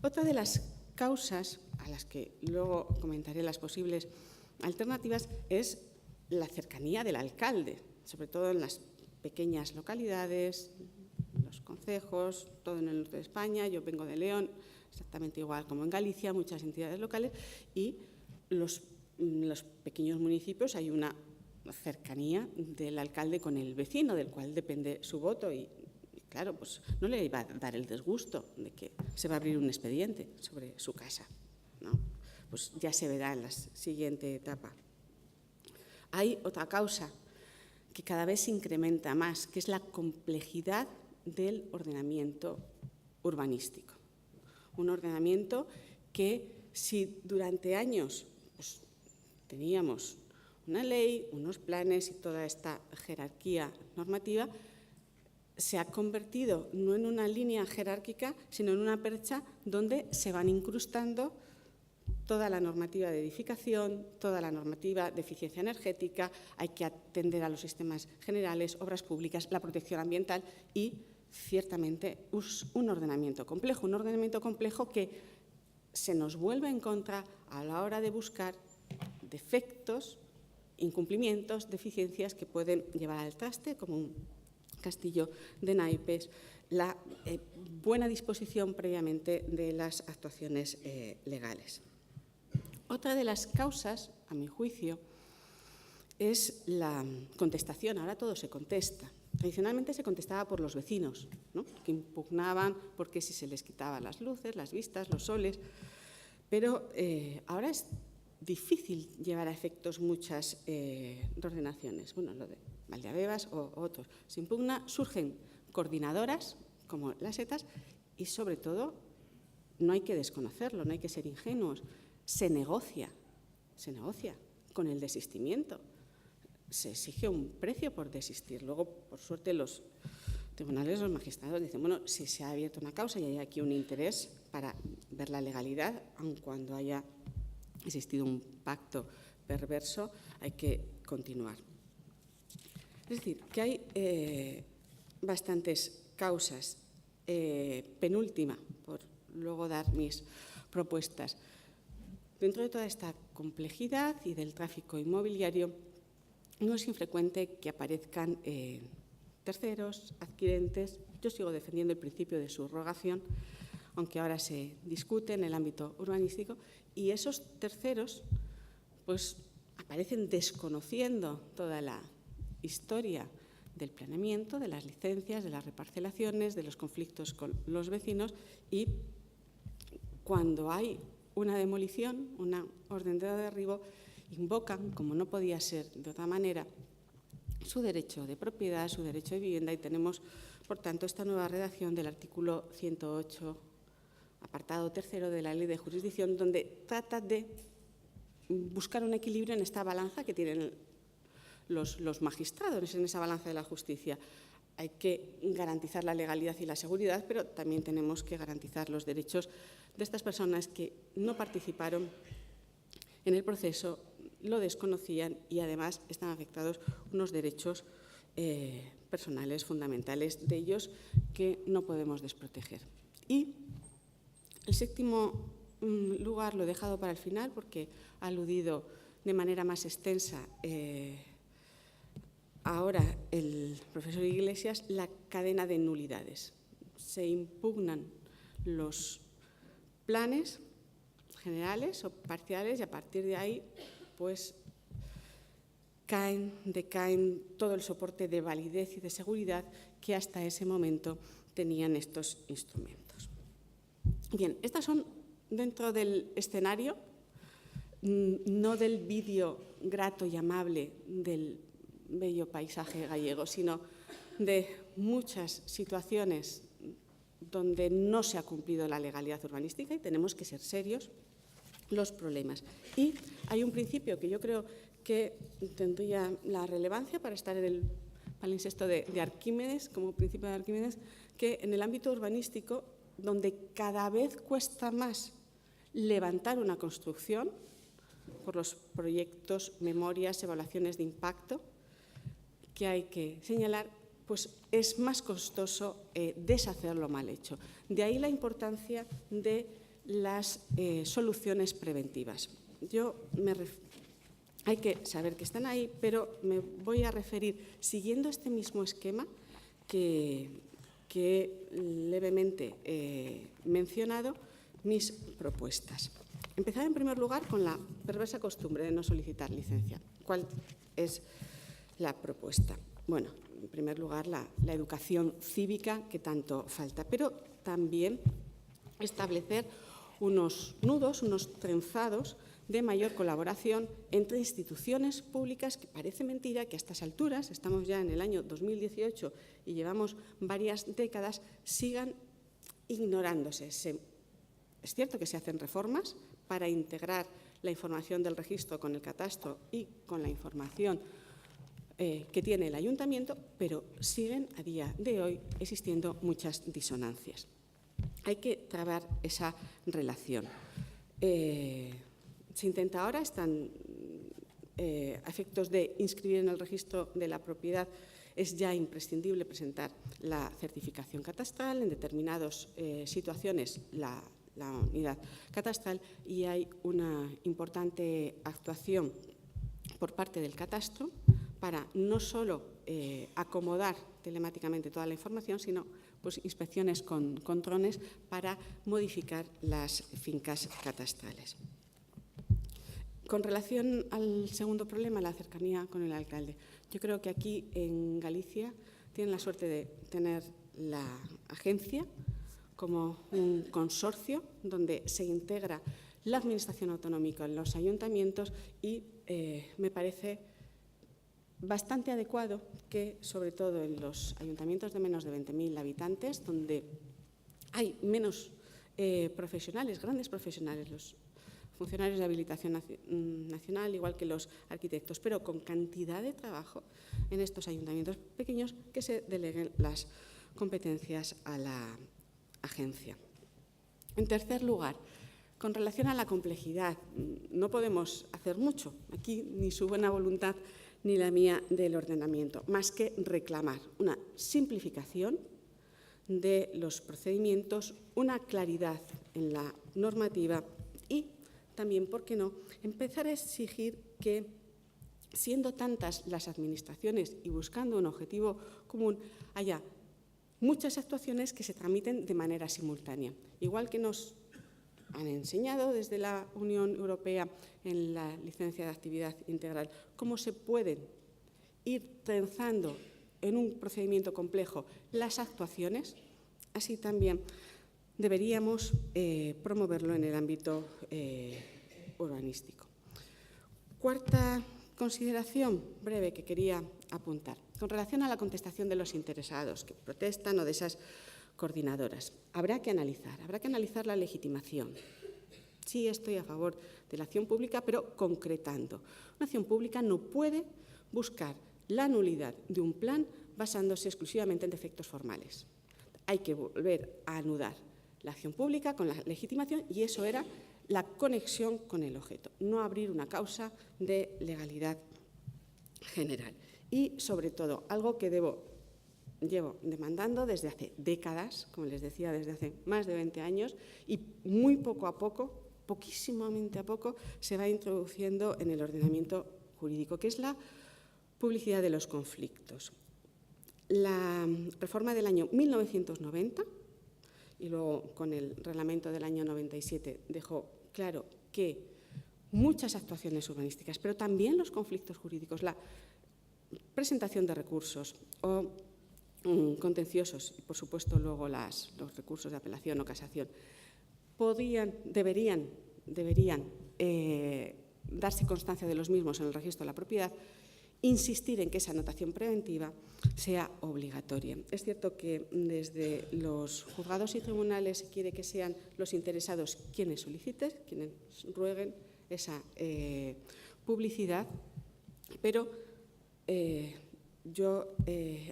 Otra de las causas, a las que luego comentaré las posibles alternativas, es la cercanía del alcalde, sobre todo en las pequeñas localidades, los concejos, todo en el norte de España. Yo vengo de León, exactamente igual como en Galicia, muchas entidades locales, y los pequeños municipios hay una cercanía del alcalde con el vecino, del cual depende su voto, y claro, pues no le iba a dar el disgusto de que se va a abrir un expediente sobre su casa, ¿no? Pues ya se verá en la siguiente etapa. Hay otra causa que cada vez se incrementa más, que es la complejidad del ordenamiento urbanístico. Un ordenamiento que, si durante años pues, teníamos una ley, unos planes y toda esta jerarquía normativa, se ha convertido no en una línea jerárquica, sino en una percha donde se van incrustando toda la normativa de edificación, toda la normativa de eficiencia energética, hay que atender a los sistemas generales, obras públicas, la protección ambiental y, ciertamente, un ordenamiento complejo que se nos vuelve en contra a la hora de buscar defectos, incumplimientos, deficiencias que pueden llevar al traste, como un castillo de naipes, la buena disposición previamente de las actuaciones legales. Otra de las causas, a mi juicio, es la contestación. Ahora todo se contesta. Tradicionalmente se contestaba por los vecinos, ¿no?, que impugnaban porque si se les quitaban las luces, las vistas, los soles. Pero ahora es difícil llevar a efectos muchas ordenaciones. Bueno, lo de Valdeabebas o otros. Se impugna, surgen coordinadoras, como las ETAs, y sobre todo, no hay que desconocerlo, no hay que ser ingenuos, se negocia con el desistimiento. Se exige un precio por desistir. Luego, por suerte, los tribunales, los magistrados dicen, bueno, si se ha abierto una causa y hay aquí un interés para ver la legalidad, aun cuando haya existido un pacto perverso, hay que continuar. Es decir, que hay bastantes causas. Penúltima, por luego dar mis propuestas. Dentro de toda esta complejidad y del tráfico inmobiliario, no es infrecuente que aparezcan terceros, adquirentes. Yo sigo defendiendo el principio de subrogación, aunque ahora se discute en el ámbito urbanístico, y esos terceros pues, aparecen desconociendo toda la historia del planeamiento, de las licencias, de las reparcelaciones, de los conflictos con los vecinos, y cuando hay una demolición, una orden de derribo, invocan, como no podía ser de otra manera, su derecho de propiedad, su derecho de vivienda, y tenemos, por tanto, esta nueva redacción del artículo 108, apartado 3 de la Ley de Jurisdicción, donde trata de buscar un equilibrio en esta balanza que tienen los magistrados, en esa balanza de la justicia. Hay que garantizar la legalidad y la seguridad, pero también tenemos que garantizar los derechos de estas personas que no participaron en el proceso, lo desconocían y además están afectados unos derechos personales fundamentales de ellos que no podemos desproteger. Y el séptimo lugar lo he dejado para el final porque ha aludido de manera más extensa ahora el profesor Iglesias, la cadena de nulidades. Se impugnan los planes generales o parciales y a partir de ahí pues decaen todo el soporte de validez y de seguridad que hasta ese momento tenían estos instrumentos. Bien, estas son dentro del escenario, no del vídeo grato y amable del bello paisaje gallego, sino de muchas situaciones donde no se ha cumplido la legalidad urbanística y tenemos que ser serios los problemas. Y hay un principio que yo creo que tendría la relevancia para estar en el palincesto de Arquímedes, como principio de Arquímedes, que en el ámbito urbanístico, donde cada vez cuesta más levantar una construcción por los proyectos, memorias, evaluaciones de impacto, que hay que señalar, pues es más costoso deshacerlo mal hecho. De ahí la importancia de las soluciones preventivas. Hay que saber que están ahí, pero me voy a referir, siguiendo este mismo esquema que he levemente mencionado, mis propuestas. Empezar en primer lugar con la perversa costumbre de no solicitar licencia. ¿Cuál es la propuesta? Bueno, en primer lugar, la educación cívica que tanto falta, pero también establecer unos nudos, unos trenzados de mayor colaboración entre instituciones públicas, que parece mentira que a estas alturas, estamos ya en el año 2018 y llevamos varias décadas, sigan ignorándose. Es cierto que se hacen reformas para integrar la información del registro con el catastro y con la información que tiene el ayuntamiento, pero siguen a día de hoy existiendo muchas disonancias. Hay que trabar esa relación. se intenta ahora, están a efectos de inscribir en el registro de la propiedad, es ya imprescindible presentar la certificación catastral, en determinadas situaciones la unidad catastral, y hay una importante actuación por parte del catastro para no solo acomodar telemáticamente toda la información, sino pues, inspecciones con drones para modificar las fincas catastrales. Con relación al segundo problema, la cercanía con el alcalde, yo creo que aquí en Galicia tienen la suerte de tener la agencia como un consorcio donde se integra la administración autonómica en los ayuntamientos y me parece bastante adecuado que, sobre todo en los ayuntamientos de menos de 20.000 habitantes, donde hay menos profesionales, grandes profesionales, los funcionarios de habilitación nacional, igual que los arquitectos, pero con cantidad de trabajo en estos ayuntamientos pequeños, que se deleguen las competencias a la agencia. En tercer lugar, con relación a la complejidad, no podemos hacer mucho aquí, ni su buena voluntad ni la mía del ordenamiento, más que reclamar una simplificación de los procedimientos, una claridad en la normativa y también, ¿por qué no?, empezar a exigir que, siendo tantas las administraciones y buscando un objetivo común, haya muchas actuaciones que se tramiten de manera simultánea. Igual que nos han enseñado desde la Unión Europea en la licencia de actividad integral cómo se pueden ir trenzando en un procedimiento complejo las actuaciones, así también deberíamos promoverlo en el ámbito urbanístico. Cuarta consideración breve que quería apuntar, con relación a la contestación de los interesados que protestan o de esas coordinadoras. Habrá que analizar la legitimación. Sí, estoy a favor de la acción pública, pero concretando. Una acción pública no puede buscar la nulidad de un plan basándose exclusivamente en defectos formales. Hay que volver a anudar la acción pública con la legitimación y eso era la conexión con el objeto, no abrir una causa de legalidad general. Y, sobre todo, algo que llevo demandando desde hace décadas, como les decía, desde hace más de 20 años, y muy poco a poco, poquísimamente a poco, se va introduciendo en el ordenamiento jurídico, que es la publicidad de los conflictos. La reforma del año 1990 y luego con el reglamento del año 97 dejó claro que muchas actuaciones urbanísticas, pero también los conflictos jurídicos, la presentación de recursos o contenciosos y, por supuesto, luego los recursos de apelación o casación, deberían darse constancia de los mismos en el registro de la propiedad, insistir en que esa anotación preventiva sea obligatoria. Es cierto que desde los juzgados y tribunales se quiere que sean los interesados quienes soliciten, quienes rueguen esa publicidad, pero yo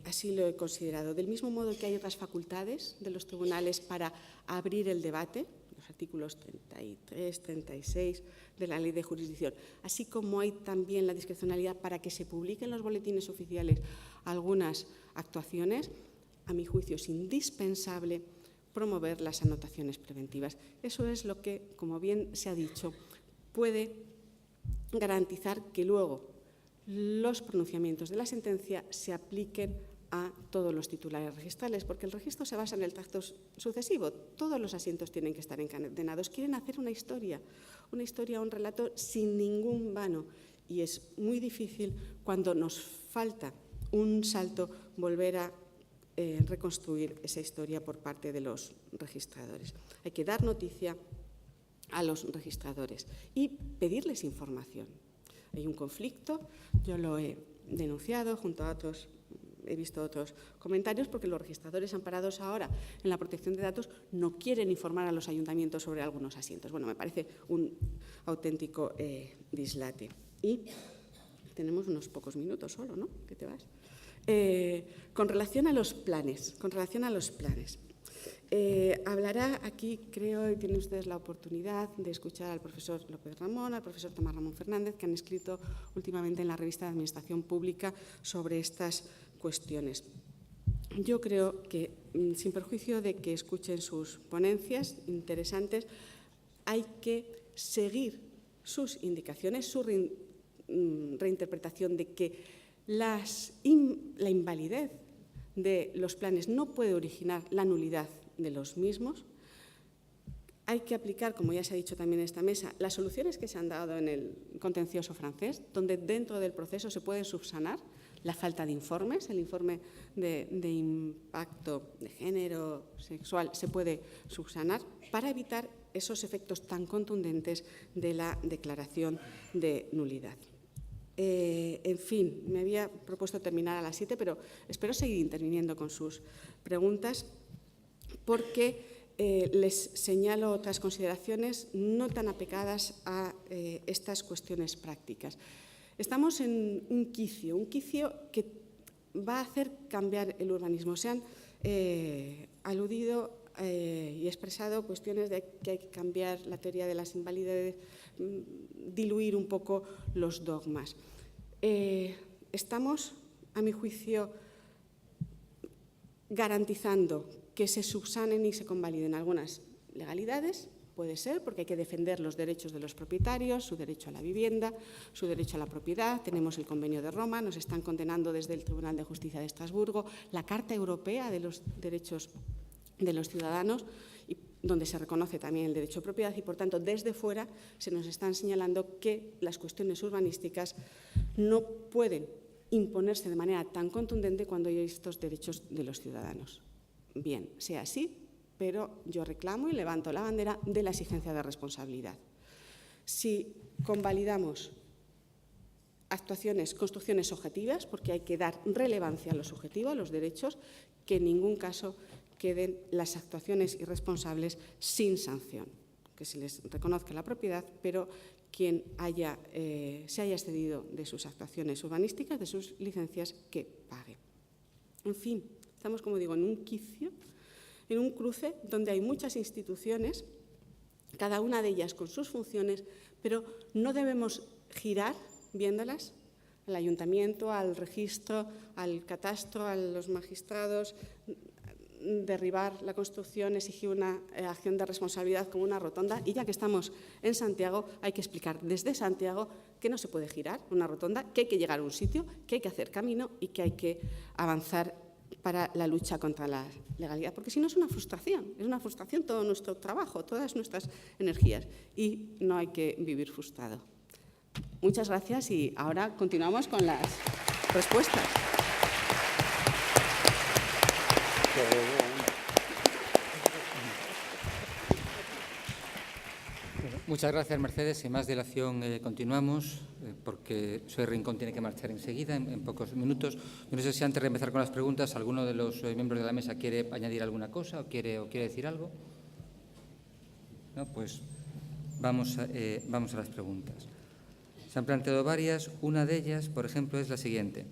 así lo he considerado. Del mismo modo que hay otras facultades de los tribunales para abrir el debate, los artículos 33, 36 de la Ley de Jurisdicción, así como hay también la discrecionalidad para que se publiquen en los boletines oficiales algunas actuaciones, a mi juicio es indispensable promover las anotaciones preventivas. Eso es lo que, como bien se ha dicho, puede garantizar que luego los pronunciamientos de la sentencia se apliquen a todos los titulares registrales, porque el registro se basa en el tracto sucesivo. Todos los asientos tienen que estar encadenados. Quieren hacer una historia, un relato sin ningún vano. Y es muy difícil, cuando nos falta un salto, volver a reconstruir esa historia por parte de los registradores. Hay que dar noticia a los registradores y pedirles información. Hay un conflicto, yo lo he denunciado junto a otros. He visto otros comentarios porque los registradores amparados ahora en la protección de datos no quieren informar a los ayuntamientos sobre algunos asientos. Bueno, me parece un auténtico dislate. Y tenemos unos pocos minutos solo, ¿no? ¿Qué te vas? Con relación a los planes, Hablará aquí, creo, y tienen ustedes la oportunidad de escuchar al profesor López Ramón, al profesor Tomás Ramón Fernández, que han escrito últimamente en la revista de Administración Pública sobre estas cuestiones. Yo creo que, sin perjuicio de que escuchen sus ponencias interesantes, hay que seguir sus indicaciones, su reinterpretación de que la invalidez de los planes no puede originar la nulidad de los mismos. Hay que aplicar, como ya se ha dicho también en esta mesa, las soluciones que se han dado en el contencioso francés, donde dentro del proceso se puede subsanar la falta de informes, el informe de impacto de género sexual se puede subsanar para evitar esos efectos tan contundentes de la declaración de nulidad. En fin, me había propuesto terminar a las 7, pero espero seguir interviniendo con sus preguntas porque les señalo otras consideraciones no tan apegadas a estas cuestiones prácticas. Estamos en un quicio que va a hacer cambiar el urbanismo. Se han aludido y expresado cuestiones de que hay que cambiar la teoría de las invalidez, diluir un poco los dogmas. Estamos, a mi juicio, garantizando que se subsanen y se convaliden algunas legalidades. Puede ser porque hay que defender los derechos de los propietarios, su derecho a la vivienda, su derecho a la propiedad. Tenemos el Convenio de Roma, nos están condenando desde el Tribunal de Justicia de Estrasburgo, la Carta Europea de los Derechos de los Ciudadanos, donde se reconoce también el derecho a propiedad y, por tanto, desde fuera se nos están señalando que las cuestiones urbanísticas no pueden imponerse de manera tan contundente cuando hay estos derechos de los ciudadanos. Bien, sea así, pero yo reclamo y levanto la bandera de la exigencia de responsabilidad. Si convalidamos construcciones objetivas, porque hay que dar relevancia a los objetivos, a los derechos, que en ningún caso queden las actuaciones irresponsables sin sanción, que se les reconozca la propiedad, pero quien se haya excedido de sus actuaciones urbanísticas, de sus licencias, que pague. En fin, estamos, como digo, en un quicio, en un cruce donde hay muchas instituciones, cada una de ellas con sus funciones, pero no debemos girar viéndolas, al ayuntamiento, al registro, al catastro, a los magistrados, derribar la construcción, exigir una acción de responsabilidad como una rotonda, y ya que estamos en Santiago hay que explicar desde Santiago que no se puede girar una rotonda, que hay que llegar a un sitio, que hay que hacer camino y que hay que avanzar para la lucha contra la legalidad, porque si no es una frustración todo nuestro trabajo, todas nuestras energías, y no hay que vivir frustrado. Muchas gracias y ahora continuamos con las respuestas. Muchas gracias, Mercedes. Sin más dilación, continuamos, porque Soy Rincón tiene que marchar enseguida, en pocos minutos. Yo no sé si antes de empezar con las preguntas, alguno de los miembros de la mesa quiere añadir alguna cosa o quiere decir algo. No, pues vamos a las preguntas. Se han planteado varias. Una de ellas, por ejemplo, es la siguiente.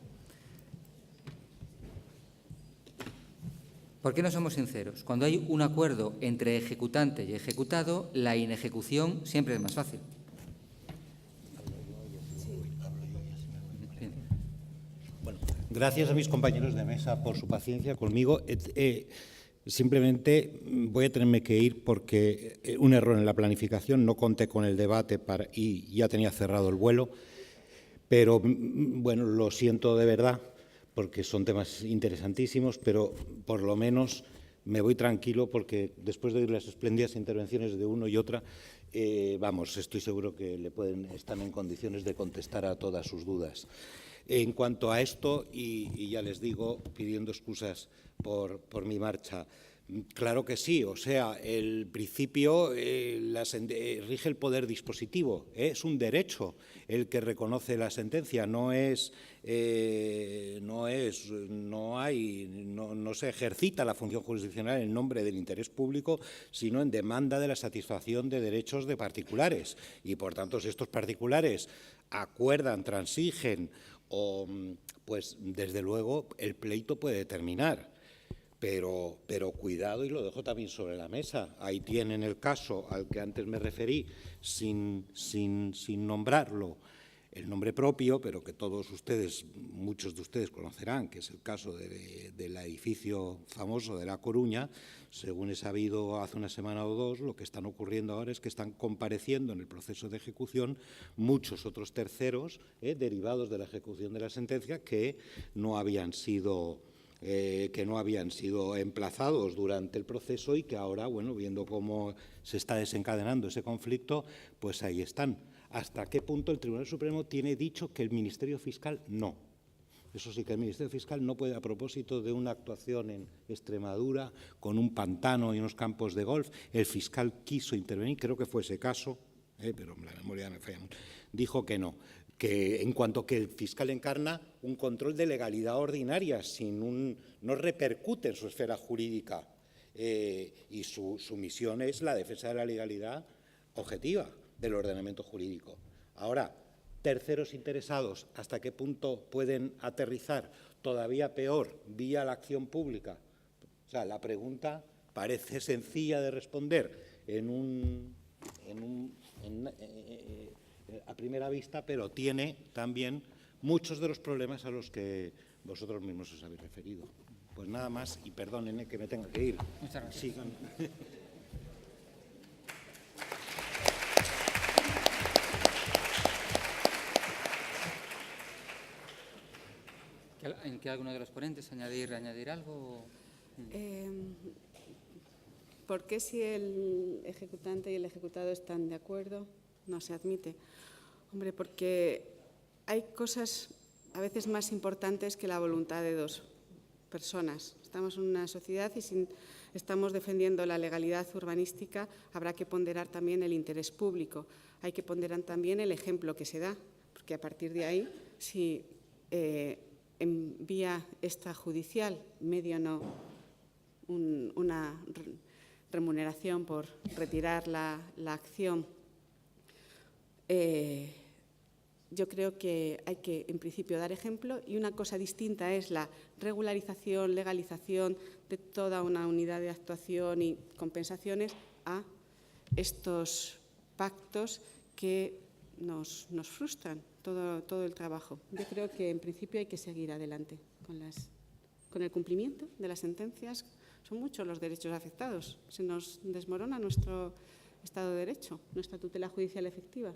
¿Por qué no somos sinceros? Cuando hay un acuerdo entre ejecutante y ejecutado, la inejecución siempre es más fácil. Bueno, gracias a mis compañeros de mesa por su paciencia conmigo. Simplemente voy a tenerme que ir porque un error en la planificación, no conté con el debate y ya tenía cerrado el vuelo, pero bueno, lo siento de verdad, porque son temas interesantísimos, pero por lo menos me voy tranquilo porque después de oír las espléndidas intervenciones de uno y otra, estoy seguro que están en condiciones de contestar a todas sus dudas. En cuanto a esto, y ya les digo, pidiendo excusas por mi marcha, claro que sí, o sea, el principio rige el poder dispositivo, es un derecho el que reconoce la sentencia, no se ejercita la función jurisdiccional en nombre del interés público, sino en demanda de la satisfacción de derechos de particulares. Y, por tanto, si estos particulares acuerdan, transigen, pues, desde luego, el pleito puede terminar. Pero cuidado, y lo dejo también sobre la mesa. Ahí tienen el caso al que antes me referí, sin nombrarlo, el nombre propio, pero que todos ustedes, muchos de ustedes conocerán, que es el caso del edificio famoso de La Coruña. Según he sabido hace una semana o dos, lo que están ocurriendo ahora es que están compareciendo en el proceso de ejecución muchos otros terceros derivados de la ejecución de la sentencia que no habían sido emplazados durante el proceso y que ahora, bueno, viendo cómo se está desencadenando ese conflicto, pues ahí están. ¿Hasta qué punto el Tribunal Supremo tiene dicho que el Ministerio Fiscal no? Eso sí, que el Ministerio Fiscal no puede, a propósito de una actuación en Extremadura con un pantano y unos campos de golf, el fiscal quiso intervenir, creo que fue ese caso, pero la memoria me falla mucho, dijo que no, que en cuanto que el fiscal encarna un control de legalidad ordinaria, no repercute en su esfera jurídica, y su misión es la defensa de la legalidad objetiva del ordenamiento jurídico. Ahora, terceros interesados, ¿hasta qué punto pueden aterrizar? Todavía peor, vía la acción pública. O sea, la pregunta parece sencilla de responder a primera vista, pero tiene también muchos de los problemas a los que vosotros mismos os habéis referido. Pues nada más, y perdonen que me tenga que ir. Muchas gracias. Sigan. ¿Quiere alguno de los ponentes añadir algo? ¿Por qué si el ejecutante y el ejecutado están de acuerdo no se admite? Hombre, porque hay cosas a veces más importantes que la voluntad de dos personas. Estamos en una sociedad y si estamos defendiendo la legalidad urbanística habrá que ponderar también el interés público. Hay que ponderar también el ejemplo que se da, porque a partir de ahí, si en vía extrajudicial, medio no, una remuneración por retirar la acción, yo creo que hay que, en principio, dar ejemplo, y una cosa distinta es la regularización, legalización de toda una unidad de actuación y compensaciones a estos pactos que nos frustran todo el trabajo. Yo creo que, en principio, hay que seguir adelante con el cumplimiento de las sentencias. Son muchos los derechos afectados. Se nos desmorona nuestro Estado de Derecho, nuestra tutela judicial efectiva.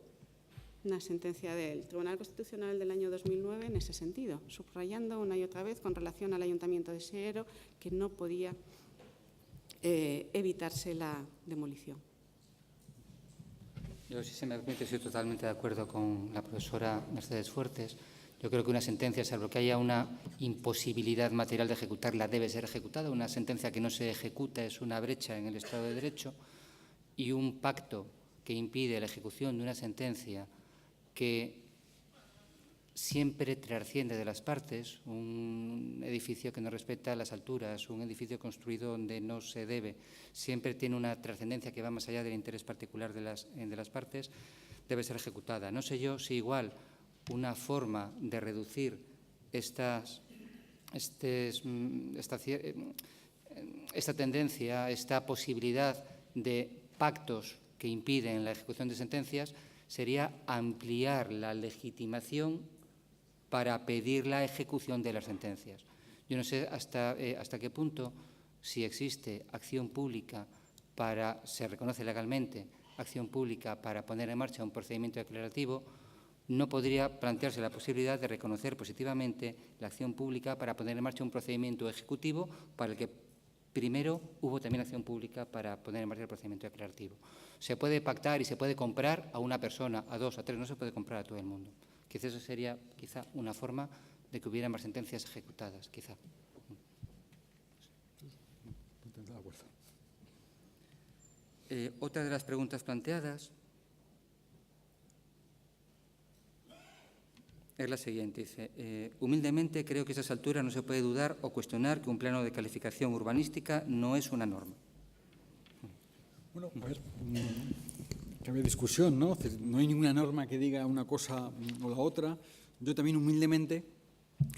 Una sentencia del Tribunal Constitucional del año 2009 en ese sentido, subrayando una y otra vez con relación al Ayuntamiento de Siero que no podía evitarse la demolición. Yo, si se me permite, estoy totalmente de acuerdo con la profesora Mercedes Fuertes. Yo creo que una sentencia, salvo que haya una imposibilidad material de ejecutarla, debe ser ejecutada. Una sentencia que no se ejecuta es una brecha en el Estado de Derecho, y un pacto que impide la ejecución de una sentencia que siempre trasciende de las partes, un edificio que no respeta las alturas, un edificio construido donde no se debe, siempre tiene una trascendencia que va más allá del interés particular de las partes, debe ser ejecutada. No sé yo si igual una forma de reducir esta tendencia, esta posibilidad de pactos que impiden la ejecución de sentencias sería ampliar la legitimación para pedir la ejecución de las sentencias. Yo no sé hasta qué punto, si existe acción pública se reconoce legalmente acción pública para poner en marcha un procedimiento declarativo, no podría plantearse la posibilidad de reconocer positivamente la acción pública para poner en marcha un procedimiento ejecutivo para el que primero hubo también acción pública para poner en marcha el procedimiento declarativo. Se puede pactar y se puede comprar a una persona, a dos, a tres, no se puede comprar a todo el mundo. Quizá eso sería una forma de que hubiera más sentencias ejecutadas, quizá. Otra de las preguntas planteadas es la siguiente. Dice, humildemente creo que a esas alturas no se puede dudar o cuestionar que un plano de calificación urbanística no es una norma. Bueno, a ver, cabe discusión, ¿no? No hay ninguna norma que diga una cosa o la otra. Yo también humildemente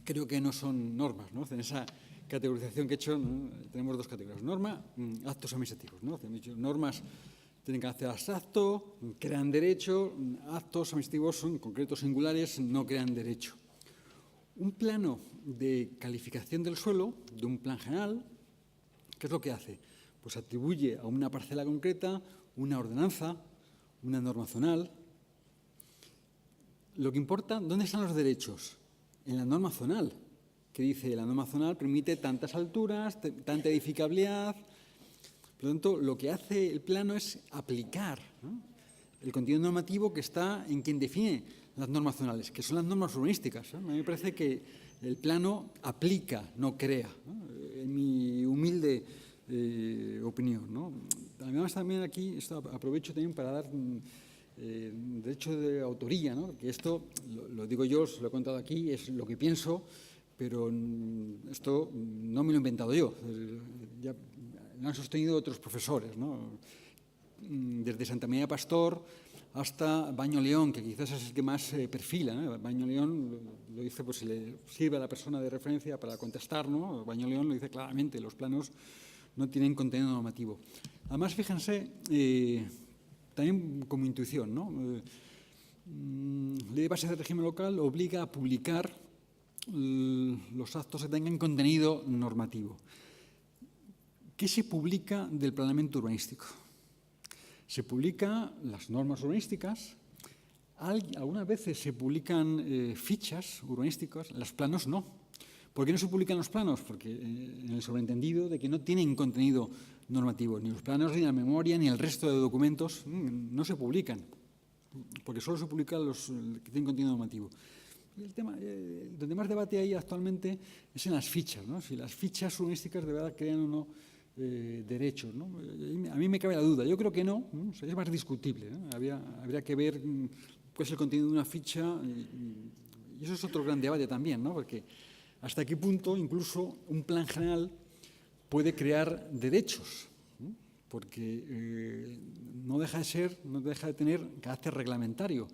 creo que no son normas, ¿no? En esa categorización que he hecho, ¿no? Tenemos dos categorías. Norma, actos administrativos, ¿no? Normas tienen carácter abstracto, crean derecho, actos administrativos son concretos singulares, no crean derecho. Un plano de calificación del suelo, de un plan general, ¿qué es lo que hace? Pues atribuye a una parcela concreta una ordenanza, una norma zonal. Lo que importa, ¿dónde están los derechos? En la norma zonal, que dice la norma zonal permite tantas alturas, tanta edificabilidad. Por lo tanto, lo que hace el plano es aplicar, ¿no?, el contenido normativo que está en quien define las normas zonales, que son las normas urbanísticas, ¿no? A mí me parece que el plano aplica, no crea, ¿no?, en mi humilde opinión, ¿no? Además, también aquí aprovecho también para dar derecho de autoría, ¿no? Que esto, lo digo yo, os lo he contado aquí, es lo que pienso, pero esto no me lo he inventado yo, ya lo han sostenido otros profesores, ¿no? Desde Santa María Pastor hasta Baño León, que quizás es el que más perfila, ¿no? Baño León lo dice, pues si le sirve a la persona de referencia para contestar, ¿no? Baño León lo dice claramente, los planos no tienen contenido normativo. Además, fíjense, también como intuición, ¿no? Ley de base del régimen local obliga a publicar los actos que tengan contenido normativo. ¿Qué se publica del planeamiento urbanístico? Se publican las normas urbanísticas, algunas veces se publican fichas urbanísticas, los planos no. ¿Por qué no se publican los planos? Porque en el sobreentendido de que no tienen contenido normativo, ni los planos, ni la memoria, ni el resto de documentos no se publican, porque solo se publican los que tienen contenido normativo. El tema, donde más debate hay actualmente es en las fichas, ¿no? Si las fichas urbanísticas de verdad crean o no derechos, ¿no? A mí me cabe la duda, yo creo que no, ¿no? O sea, es más discutible, ¿no? Habría que ver cuál es el contenido de una ficha y eso es otro gran debate también, ¿no? Porque hasta qué punto incluso un plan general puede crear derechos, ¿no? Porque no deja de tener carácter reglamentario.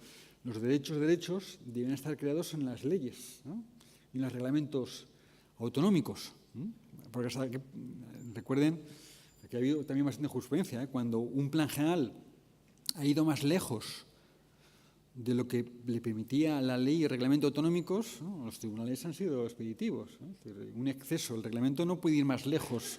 Los derechos deben estar creados en las leyes, ¿no?, y en los reglamentos autonómicos, ¿no? Porque recuerden que ha habido también bastante jurisprudencia, ¿eh? Cuando un plan general ha ido más lejos de lo que le permitía la ley y el reglamento autonómicos, ¿no?, los tribunales han sido expeditivos, ¿no? Es decir, un exceso, el reglamento no puede ir más lejos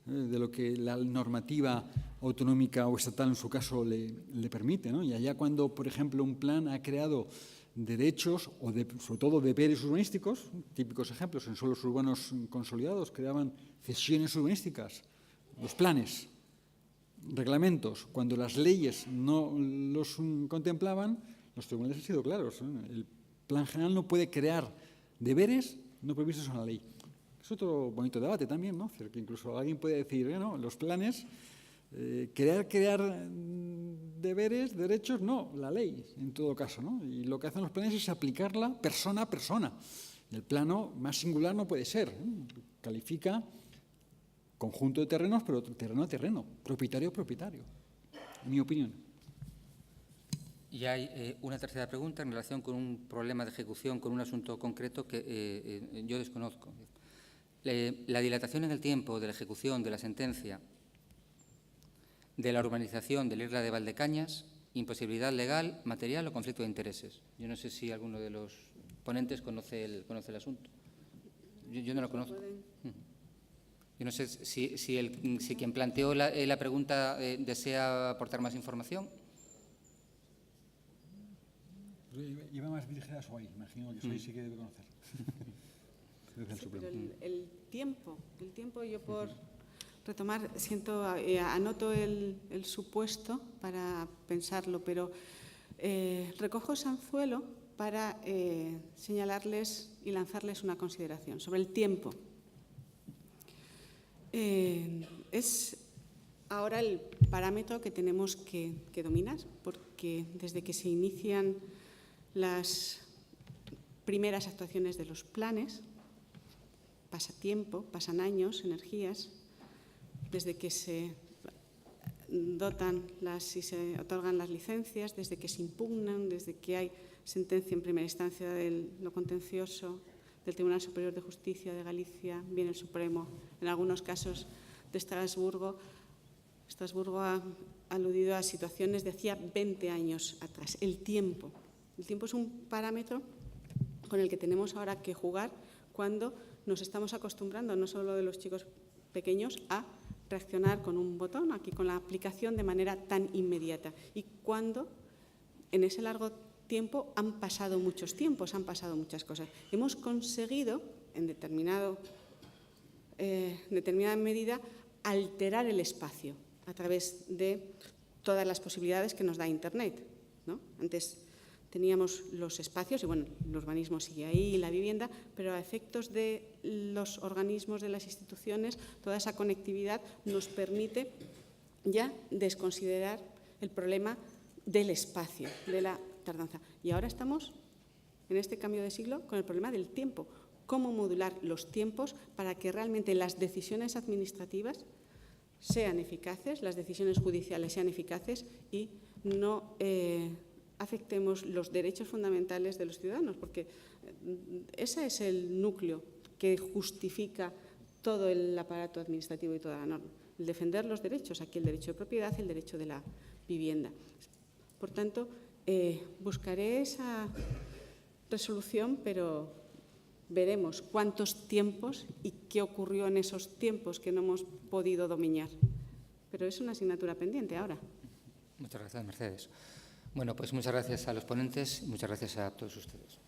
de lo que la normativa autonómica o estatal en su caso le permite, ¿no? Y allá cuando, por ejemplo, un plan ha creado derechos o sobre todo deberes urbanísticos, típicos ejemplos en suelos urbanos consolidados, creaban cesiones urbanísticas, los planes, reglamentos, cuando las leyes no los contemplaban, los tribunales han sido claros, ¿no? El plan general no puede crear deberes no previstos en la ley. Es otro bonito debate también, ¿no? Que incluso alguien puede decir, ¿no?, los planes, crear deberes, derechos, no, la ley, en todo caso, ¿no? Y lo que hacen los planes es aplicarla persona a persona. El plano más singular no puede ser, ¿no? Califica conjunto de terrenos, pero terreno a terreno, propietario a propietario, en mi opinión. Y hay una tercera pregunta en relación con un problema de ejecución, con un asunto concreto que yo desconozco. La dilatación en el tiempo de la ejecución de la sentencia de la urbanización de la isla de Valdecañas, imposibilidad legal, material o conflicto de intereses. Yo no sé si alguno de los ponentes conoce el asunto. Yo no lo conozco. Yo no sé si quien planteó la pregunta desea aportar más información. Iba más dirigida a Soy, imagino que Soy sí que debe conocer. Sí, pero el tiempo, yo por retomar, anoto el supuesto para pensarlo, pero recojo ese anzuelo para señalarles y lanzarles una consideración sobre el tiempo. Es ahora el parámetro que tenemos que dominar, porque desde que se inician las primeras actuaciones de los planes, pasa tiempo, pasan años, energías, desde que se dotan y se otorgan las licencias, desde que se impugnan, desde que hay sentencia en primera instancia de lo contencioso, del Tribunal Superior de Justicia de Galicia, bien el Supremo, en algunos casos de Estrasburgo. Estrasburgo ha aludido a situaciones de hacía 20 años atrás. El tiempo es un parámetro con el que tenemos ahora que jugar cuando nos estamos acostumbrando, no solo de los chicos pequeños, a reaccionar con un botón, aquí con la aplicación de manera tan inmediata. Y cuando en ese largo tiempo han pasado muchos tiempos, han pasado muchas cosas. Hemos conseguido, en determinada medida, alterar el espacio a través de todas las posibilidades que nos da Internet, ¿no? Antes teníamos los espacios, y bueno, el urbanismo sigue ahí, y la vivienda, pero a efectos de los organismos, de las instituciones, toda esa conectividad nos permite ya desconsiderar el problema del espacio, de la tardanza. Y ahora estamos, en este cambio de siglo, con el problema del tiempo. Cómo modular los tiempos para que realmente las decisiones administrativas sean eficaces, las decisiones judiciales sean eficaces y no afectemos los derechos fundamentales de los ciudadanos, porque ese es el núcleo que justifica todo el aparato administrativo y toda la norma. El defender los derechos, aquí el derecho de propiedad y el derecho de la vivienda. Por tanto, buscaré esa resolución, pero veremos cuántos tiempos y qué ocurrió en esos tiempos que no hemos podido dominar. Pero es una asignatura pendiente ahora. Muchas gracias, Mercedes. Bueno, pues muchas gracias a los ponentes y muchas gracias a todos ustedes.